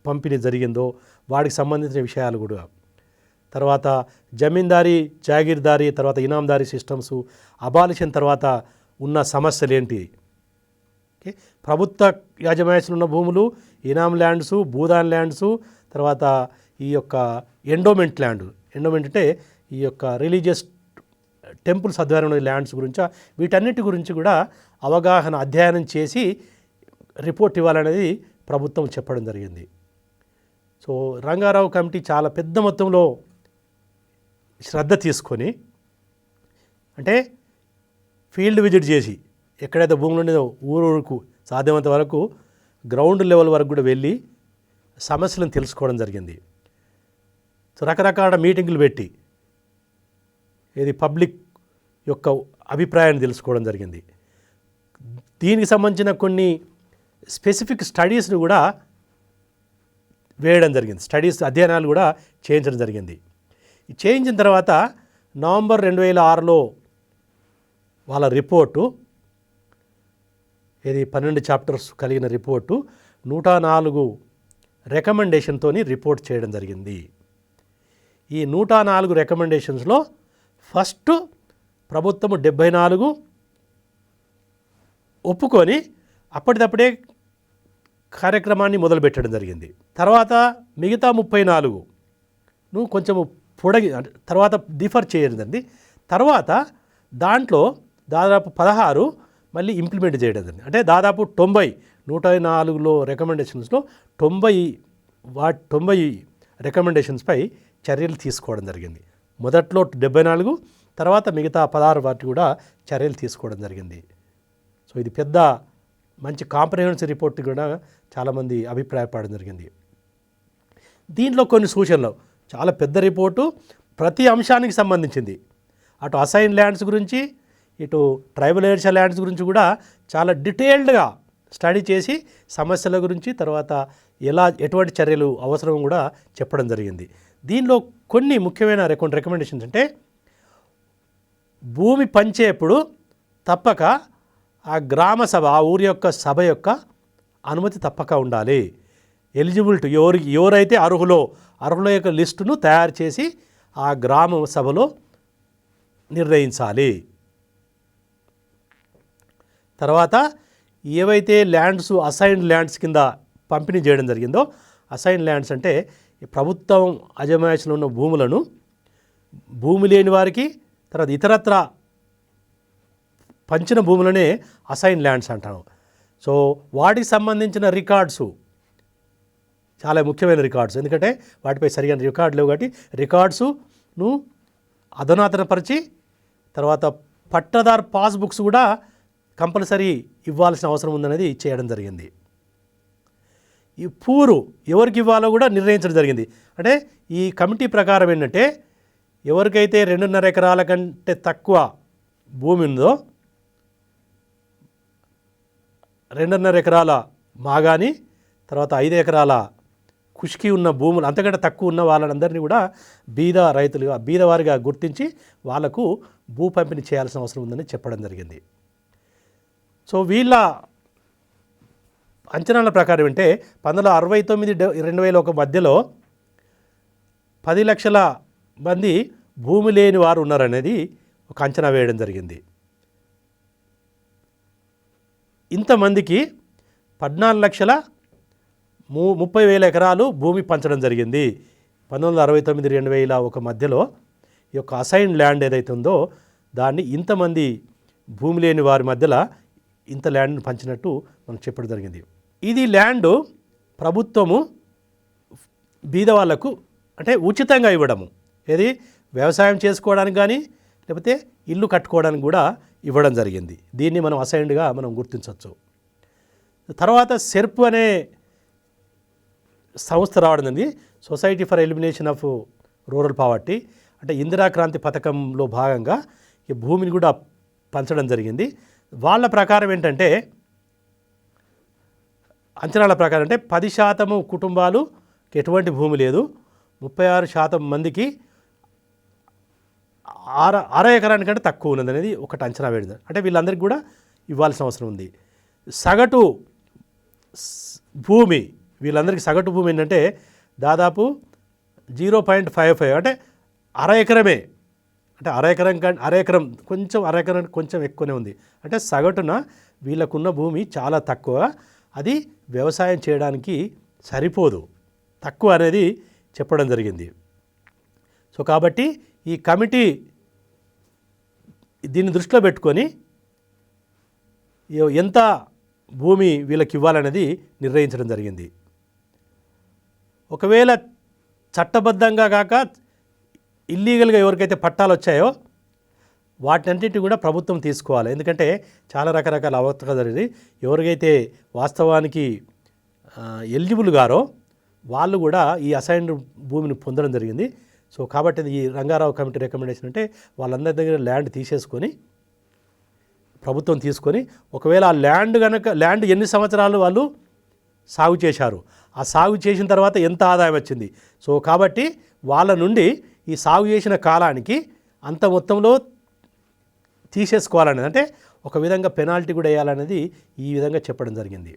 పంపిణీ జరిగిందో వాటికి సంబంధించిన విషయాలు కూడా, తర్వాత జమీందారీ, జాగీర్దారీ, తర్వాత ఇనాందారీ సిస్టమ్స్ అబాలిషన్ తర్వాత ఉన్న సమస్యలు ఏంటి, ఓకే, ప్రభుత్వ యాజమాన్యంలో ఉన్న భూములు, ఇనాం ల్యాండ్సు, భూదాన్ ల్యాండ్సు, తర్వాత ఈ యొక్క ఎండోమెంట్ అంటే ఈ యొక్క రిలీజియస్ టెంపుల్స్ ఆధ్వర్యంలో ల్యాండ్స్ గురించి, వీటన్నిటి గురించి కూడా అవగాహన అధ్యయనం చేసి రిపోర్ట్ ఇవ్వాలనేది ప్రభుత్వం చెప్పడం జరిగింది. సో రంగారావు కమిటీ చాలా పెద్ద మొత్తంలో శ్రద్ధ తీసుకొని, అంటే ఫీల్డ్ విజిట్ చేసి ఎక్కడైతే భూములు ఉండేదో ఊరుకు సాధ్యమైనంత వరకు గ్రౌండ్ లెవెల్ వరకు కూడా వెళ్ళి సమస్యలను తెలుసుకోవడం జరిగింది. సో రకరకాల మీటింగులు పెట్టి పబ్లిక్ యొక్క అభిప్రాయాన్ని తెలుసుకోవడం జరిగింది. దీనికి సంబంధించిన కొన్ని స్పెసిఫిక్ స్టడీస్ను కూడా వేయడం జరిగింది, అధ్యయనాలు కూడా చేయించడం జరిగింది. చేయించిన తర్వాత నవంబర్ 2006లో వాళ్ళ రిపోర్టు, 12 చాప్టర్స్ కలిగిన రిపోర్టు 104 రికమెండేషన్తో రిపోర్ట్ చేయడం జరిగింది. ఈ 104 రికమెండేషన్స్లో ఫస్ట్ ప్రభుత్వము 74 ఒప్పుకొని అప్పటిదప్పుడే కార్యక్రమాన్ని మొదలుపెట్టడం జరిగింది. తర్వాత మిగతా 34 కొంచెం తర్వాత డిఫర్ చేయడం, తర్వాత దాంట్లో దాదాపు 16 మళ్ళీ ఇంప్లిమెంట్ చేయడం జరిగింది. అంటే దాదాపు 104లో రికమెండేషన్స్లో 90 రికమెండేషన్స్పై చర్యలు తీసుకోవడం జరిగింది. మొదట్లో 74, తర్వాత మిగతా 16 వాటి కూడా చర్యలు తీసుకోవడం జరిగింది. సో ఇది పెద్ద మంచి కాంప్రహెన్సివ్ రిపోర్ట్ కూడా చాలామంది అభిప్రాయపడడం జరిగింది. దీంట్లో కొన్ని సూచనలు, చాలా పెద్ద రిపోర్టు, ప్రతి అంశానికి సంబంధించింది, అటు అసైన్ ల్యాండ్స్ గురించి, ఇటు ట్రైబల్ ఏరియా ల్యాండ్స్ గురించి కూడా చాలా డీటెయిల్డ్గా స్టడీ చేసి సమస్యల గురించి తర్వాత ఎటువంటి చర్యలు అవసరం కూడా చెప్పడం జరిగింది. దీనిలో కొన్ని ముఖ్యమైన కొన్ని రికమెండేషన్స్ అంటే భూమి పంచేప్పుడు తప్పక ఆ గ్రామ సభ ఆ ఊరి యొక్క సభ యొక్క అనుమతి తప్పక ఉండాలి. ఎలిజిబిలిటీ ఎవరైతే అర్హుల యొక్క లిస్టును తయారు చేసి ఆ గ్రామ సభలో నిర్ణయించాలి. తర్వాత ఏవైతే ల్యాండ్స్ అసైన్డ్ ల్యాండ్స్ కింద పంపిణీ చేయడం జరిగిందో, అసైన్డ్ ల్యాండ్స్ అంటే ప్రభుత్వం అజమాయిషీలో ఉన్న భూములను భూమి లేని వారికి తర్వాత ఇతరత్ర పంచిన భూములనే అసైన్ ల్యాండ్స్ అంటాం. సో వాటికి సంబంధించిన రికార్డ్స్ చాలా ముఖ్యమైన రికార్డ్స్, ఎందుకంటే వాటిపై సరిగా రికార్డు లేవు కాబట్టి రికార్డ్స్ను అధునాతనపరిచి తర్వాత పట్టాదారు పాస్బుక్స్ కూడా కంపల్సరీ ఇవ్వాల్సిన అవసరం ఉందనేది చేయడం జరిగింది. ఈ పూరు ఎవరికి ఇవ్వాలో కూడా నిర్ణయించడం జరిగింది. అంటే ఈ కమిటీ ప్రకారం ఏంటంటే ఎవరికైతే 2.5 ఎకరాల కంటే తక్కువ భూమి ఉందో 2.5 ఎకరాల మాగాని తర్వాత 5 ఎకరాల కుష్కి ఉన్న భూములు అంతకంటే తక్కువ ఉన్న వాళ్ళందరినీ కూడా బీదవారిగా గుర్తించి వాళ్లకు భూ పంపిణీ చేయాల్సిన అవసరం ఉందని చెప్పడం జరిగింది. సో వీళ్ళ అంచనాల ప్రకారం అంటే 1969-2001 మధ్యలో 10 లక్షల మంది భూమి లేని వారు ఉన్నారనేది ఒక అంచనా వేయడం జరిగింది. ఇంతమందికి 14,30,000 ఎకరాలు భూమి పంచడం జరిగింది. 1969-2001 మధ్యలో ఈ యొక్క అసైన్ ల్యాండ్ ఏదైతే ఉందో దాన్ని ఇంతమంది భూమి లేని వారి మధ్యలో ఇంత ల్యాండ్ను పంచినట్టు మనం చెప్పడం జరిగింది. ఇది ల్యాండ్ ప్రభుత్వము బీద వాళ్లకు అంటే ఉచితంగా ఇవ్వడము, ఏది వ్యవసాయం చేసుకోవడానికి కానీ లేకపోతే ఇల్లు కట్టుకోవడానికి కూడా ఇవ్వడం జరిగింది. దీన్ని మనం అసైన్డ్గా మనం గుర్తించవచ్చు. తర్వాత సెర్ప్ అనే సంస్థ రావడం జరిగింది, society for elimination of rural poverty. అంటే ఇందిరాక్రాంతి పథకంలో భాగంగా ఈ భూమిని కూడా పంచడం జరిగింది. వాళ్ళ ప్రకారం ఏంటంటే అంచనాల ప్రకారం అంటే 10% కుటుంబాలు ఎటువంటి భూమి లేదు, 36% మందికి అర ఎకరానికంటే తక్కువ ఉన్నది అనేది ఒకటి అంచనా వేయడం. అంటే వీళ్ళందరికీ కూడా ఇవ్వాల్సిన అవసరం ఉంది. సగటు భూమి వీళ్ళందరికీ సగటు భూమి ఏంటంటే దాదాపు 0.55 అంటే అర ఎకరమే. అంటే అర ఎకరం కొంచెం ఎక్కువనే ఉంది. అంటే సగటున వీళ్ళకున్న భూమి చాలా తక్కువ, అది వ్యవసాయం చేయడానికి సరిపోదు, తక్కువ అనేది చెప్పడం జరిగింది. సో కాబట్టి ఈ కమిటీ దీన్ని దృష్టిలో పెట్టుకొని ఎంత భూమి వీళ్ళకి ఇవ్వాలనేది నిర్ణయించడం జరిగింది. ఒకవేళ చట్టబద్ధంగా కాక ఇల్లీగల్గా ఎవరికైతే పట్టాలు వచ్చాయో వాటినంటిని కూడా ప్రభుత్వం తీసుకోవాలి. ఎందుకంటే చాలా రకరకాల అవకతవకలు జరిగింది. ఎవరికైతే వాస్తవానికి ఎలిజిబుల్ గారో వాళ్ళు కూడా ఈ అసైన్డ్ భూమిని పొందడం జరిగింది. సో కాబట్టి ఈ రంగారావు కమిటీ రికమెండేషన్ అంటే వాళ్ళందరి దగ్గర ల్యాండ్ తీసేసుకొని ప్రభుత్వం తీసుకొని ఒకవేళ ఆ ల్యాండ్ ఎన్ని సంవత్సరాలు వాళ్ళు సాగు చేశారు, ఆ సాగు చేసిన తర్వాత ఎంత ఆదాయం వచ్చింది, సో కాబట్టి వాళ్ళ నుండి ఈ సాగు చేసిన కాలానికి అంత మొత్తంలో తీసేసుకోవాలనేది, అంటే ఒక విధంగా పెనాల్టీ కూడా వేయాలనేది ఈ విధంగా చెప్పడం జరిగింది.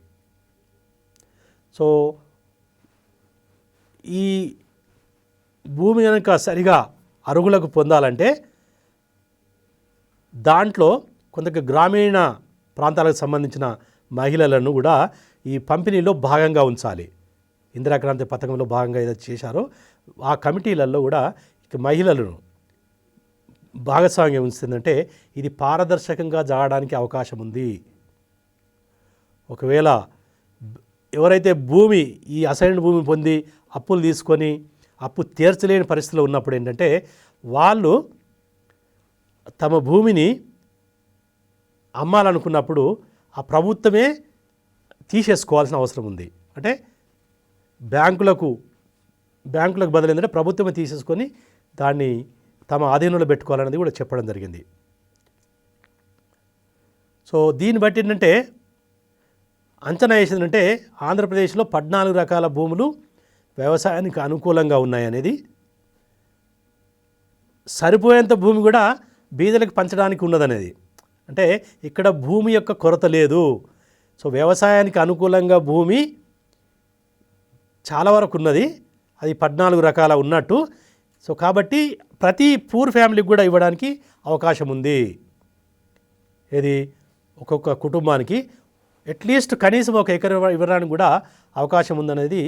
సో ఈ భూమి కనుక సరిగా అర్హులకు పొందాలంటే దాంట్లో కొంత గ్రామీణ ప్రాంతాలకు సంబంధించిన మహిళలను కూడా ఈ పంపిణీలో భాగంగా ఉంచాలి. ఇందిరాక్రాంతి పథకంలో భాగంగా ఏదైతే చేశారో ఆ కమిటీలలో కూడా మహిళలను భాగస్వామ్యం ఉంచుతుందంటే ఇది పారదర్శకంగా జరగడానికి అవకాశం ఉంది. ఒకవేళ ఎవరైతే ఈ అసైన్డ్ భూమి పొంది అప్పులు తీసుకొని అప్పు తీర్చలేని పరిస్థితిలో ఉన్నప్పుడు ఏంటంటే వాళ్ళు తమ భూమిని అమ్మాలనుకున్నప్పుడు ఆ ప్రభుత్వమే తీసేసుకోవాల్సిన అవసరం ఉంది. అంటే బ్యాంకులకు బదులు ఏంటంటే ప్రభుత్వమే తీసేసుకొని దాన్ని తమ ఆధీనంలో పెట్టుకోవాలనేది కూడా చెప్పడం జరిగింది. సో దీన్ని బట్టి ఏంటంటే అంచనా వేసిందంటే ఆంధ్రప్రదేశ్లో 14 రకాల భూములు వ్యవసాయానికి అనుకూలంగా ఉన్నాయనేది, సరిపోయేంత భూమి కూడా బీదలకు పంచడానికి ఉన్నదనేది. అంటే ఇక్కడ భూమి యొక్క కొరత లేదు. సో వ్యవసాయానికి అనుకూలంగా భూమి చాలా వరకు ఉన్నది, అది 14 రకాల ఉన్నట్టు. సో కాబట్టి ప్రతి పూర్ ఫ్యామిలీకి కూడా ఇవ్వడానికి అవకాశం ఉంది. ఏది ఒక్కొక్క కుటుంబానికి అట్లీస్ట్ కనీసం 1 ఎకరం ఇవ్వడానికి కూడా అవకాశం ఉందనేది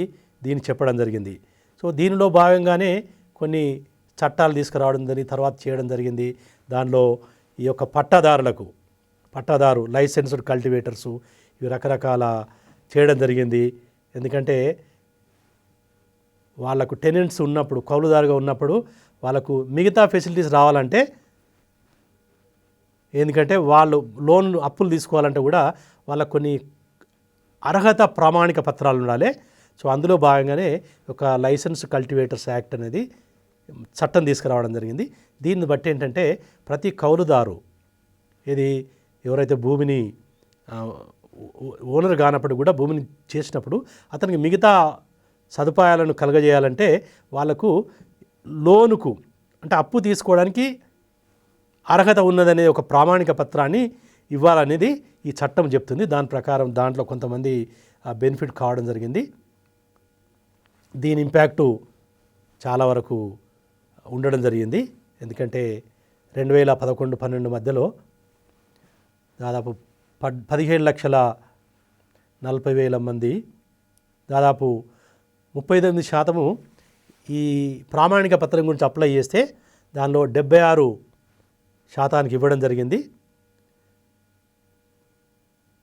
దీన్ని చెప్పడం జరిగింది. సో దీనిలో భాగంగానే కొన్ని చట్టాలు తీసుకురావడం జరిగింది, తర్వాత చేయడం జరిగింది. దానిలో ఈ యొక్క పట్టాదారు లైసెన్స్డ్ కల్టివేటర్సు ఇవి రకరకాల చేయడం జరిగింది. ఎందుకంటే వాళ్ళకు టెనెంట్స్ ఉన్నప్పుడు, కౌలుదారుగా ఉన్నప్పుడు వాళ్ళకు మిగతా ఫెసిలిటీస్ రావాలంటే, ఎందుకంటే వాళ్ళు అప్పులు తీసుకోవాలంటే కూడా వాళ్ళకు కొన్ని అర్హత ప్రామాణిక పత్రాలు ఉండాలి. సో అందులో భాగంగానే ఒక లైసెన్స్ కల్టివేటర్స్ యాక్ట్ అనేది చట్టం తీసుకురావడం జరిగింది. దీన్ని బట్టి ఏంటంటే ప్రతి కౌలుదారు ఎవరైతే భూమిని ఓనర్ కానప్పుడు కూడా భూమిని చేసినప్పుడు అతనికి మిగతా సదుపాయాలను కలగజేయాలంటే వాళ్ళకు లోనుకు అంటే అప్పు తీసుకోవడానికి అర్హత ఉన్నదనే ఒక ప్రామాణిక పత్రాన్ని ఇవ్వాలనేది ఈ చట్టం చెప్తుంది. దాని ప్రకారం దాంట్లో కొంతమంది బెనిఫిట్ కావడం జరిగింది. దీని ఇంపాక్టు చాలా వరకు ఉండడం జరిగింది. ఎందుకంటే 2011-12 మధ్యలో దాదాపు 17,40,000 మంది, దాదాపు 39% ఈ ప్రామాణిక పత్రం గురించి అప్లై చేస్తే దానిలో 76% ఇవ్వడం జరిగింది.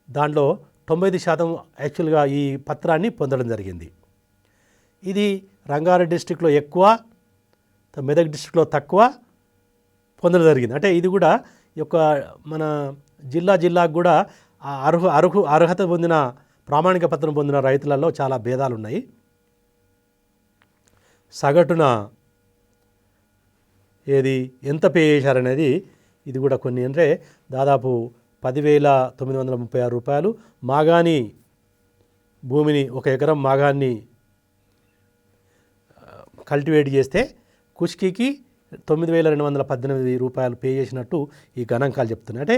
దాంట్లో 90% యాక్చువల్గా ఈ పత్రాన్ని పొందడం జరిగింది. ఇది రంగారెడ్డి డిస్ట్రిక్ట్లో ఎక్కువ, మెదక్ డిస్ట్రిక్ట్లో తక్కువ పొందడం జరిగింది. అంటే ఇది కూడా ఈ యొక్క మన జిల్లాకు కూడా అర్హత పొందిన ప్రామాణిక పత్రం పొందిన రైతులలో చాలా భేదాలు ఉన్నాయి. సగటున ఎంత పే చేశారనేది ఇది కూడా కొన్ని అంటే దాదాపు 10,936 రూపాయలు. మాగాణి భూమిని 1 ఎకరం మాగాన్ని కల్టివేట్ చేస్తే కుష్కీకి 9,218 రూపాయలు పే చేసినట్టు ఈ గణాంకాలు చెప్తున్నాయి. అంటే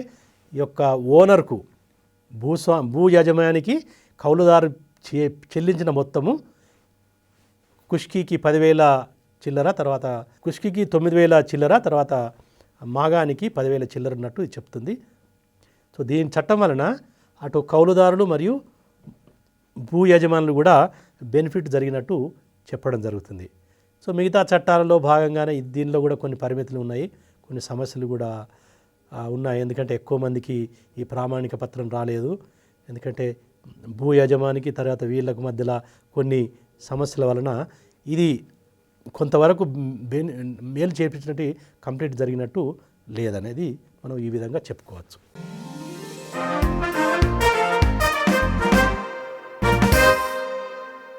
ఈ యొక్క ఓనర్కు భూ యజమానికి కౌలుదారు చెల్లించిన మొత్తము కుష్కీకి 10,000 చిల్లర, తర్వాత కుష్కీకి 9,000 చిల్లర, తర్వాత మాగానికి 10,000 చిల్లర ఉన్నట్టు ఇది చెప్తుంది. సో దీని చట్టం వలన అటు కౌలుదారులు మరియు భూ యజమానులు కూడా బెనిఫిట్ జరిగినట్టు చెప్పడం జరుగుతుంది. సో మిగతా చట్టాలలో భాగంగానే దీనిలో కూడా కొన్ని పరిమితులు ఉన్నాయి, కొన్ని సమస్యలు కూడా ఉన్నాయి. ఎందుకంటే ఎక్కువ మందికి ఈ ప్రామాణిక పత్రం రాలేదు. ఎందుకంటే భూ యజమానికి తర్వాత వీళ్ళకు మధ్యలో కొన్ని సమస్యల వలన ఇది కొంతవరకు మేలు చేపించినట్టు కంప్లీట్ జరిగినట్టు లేదనేది మనం ఈ విధంగా చెప్పుకోవచ్చు.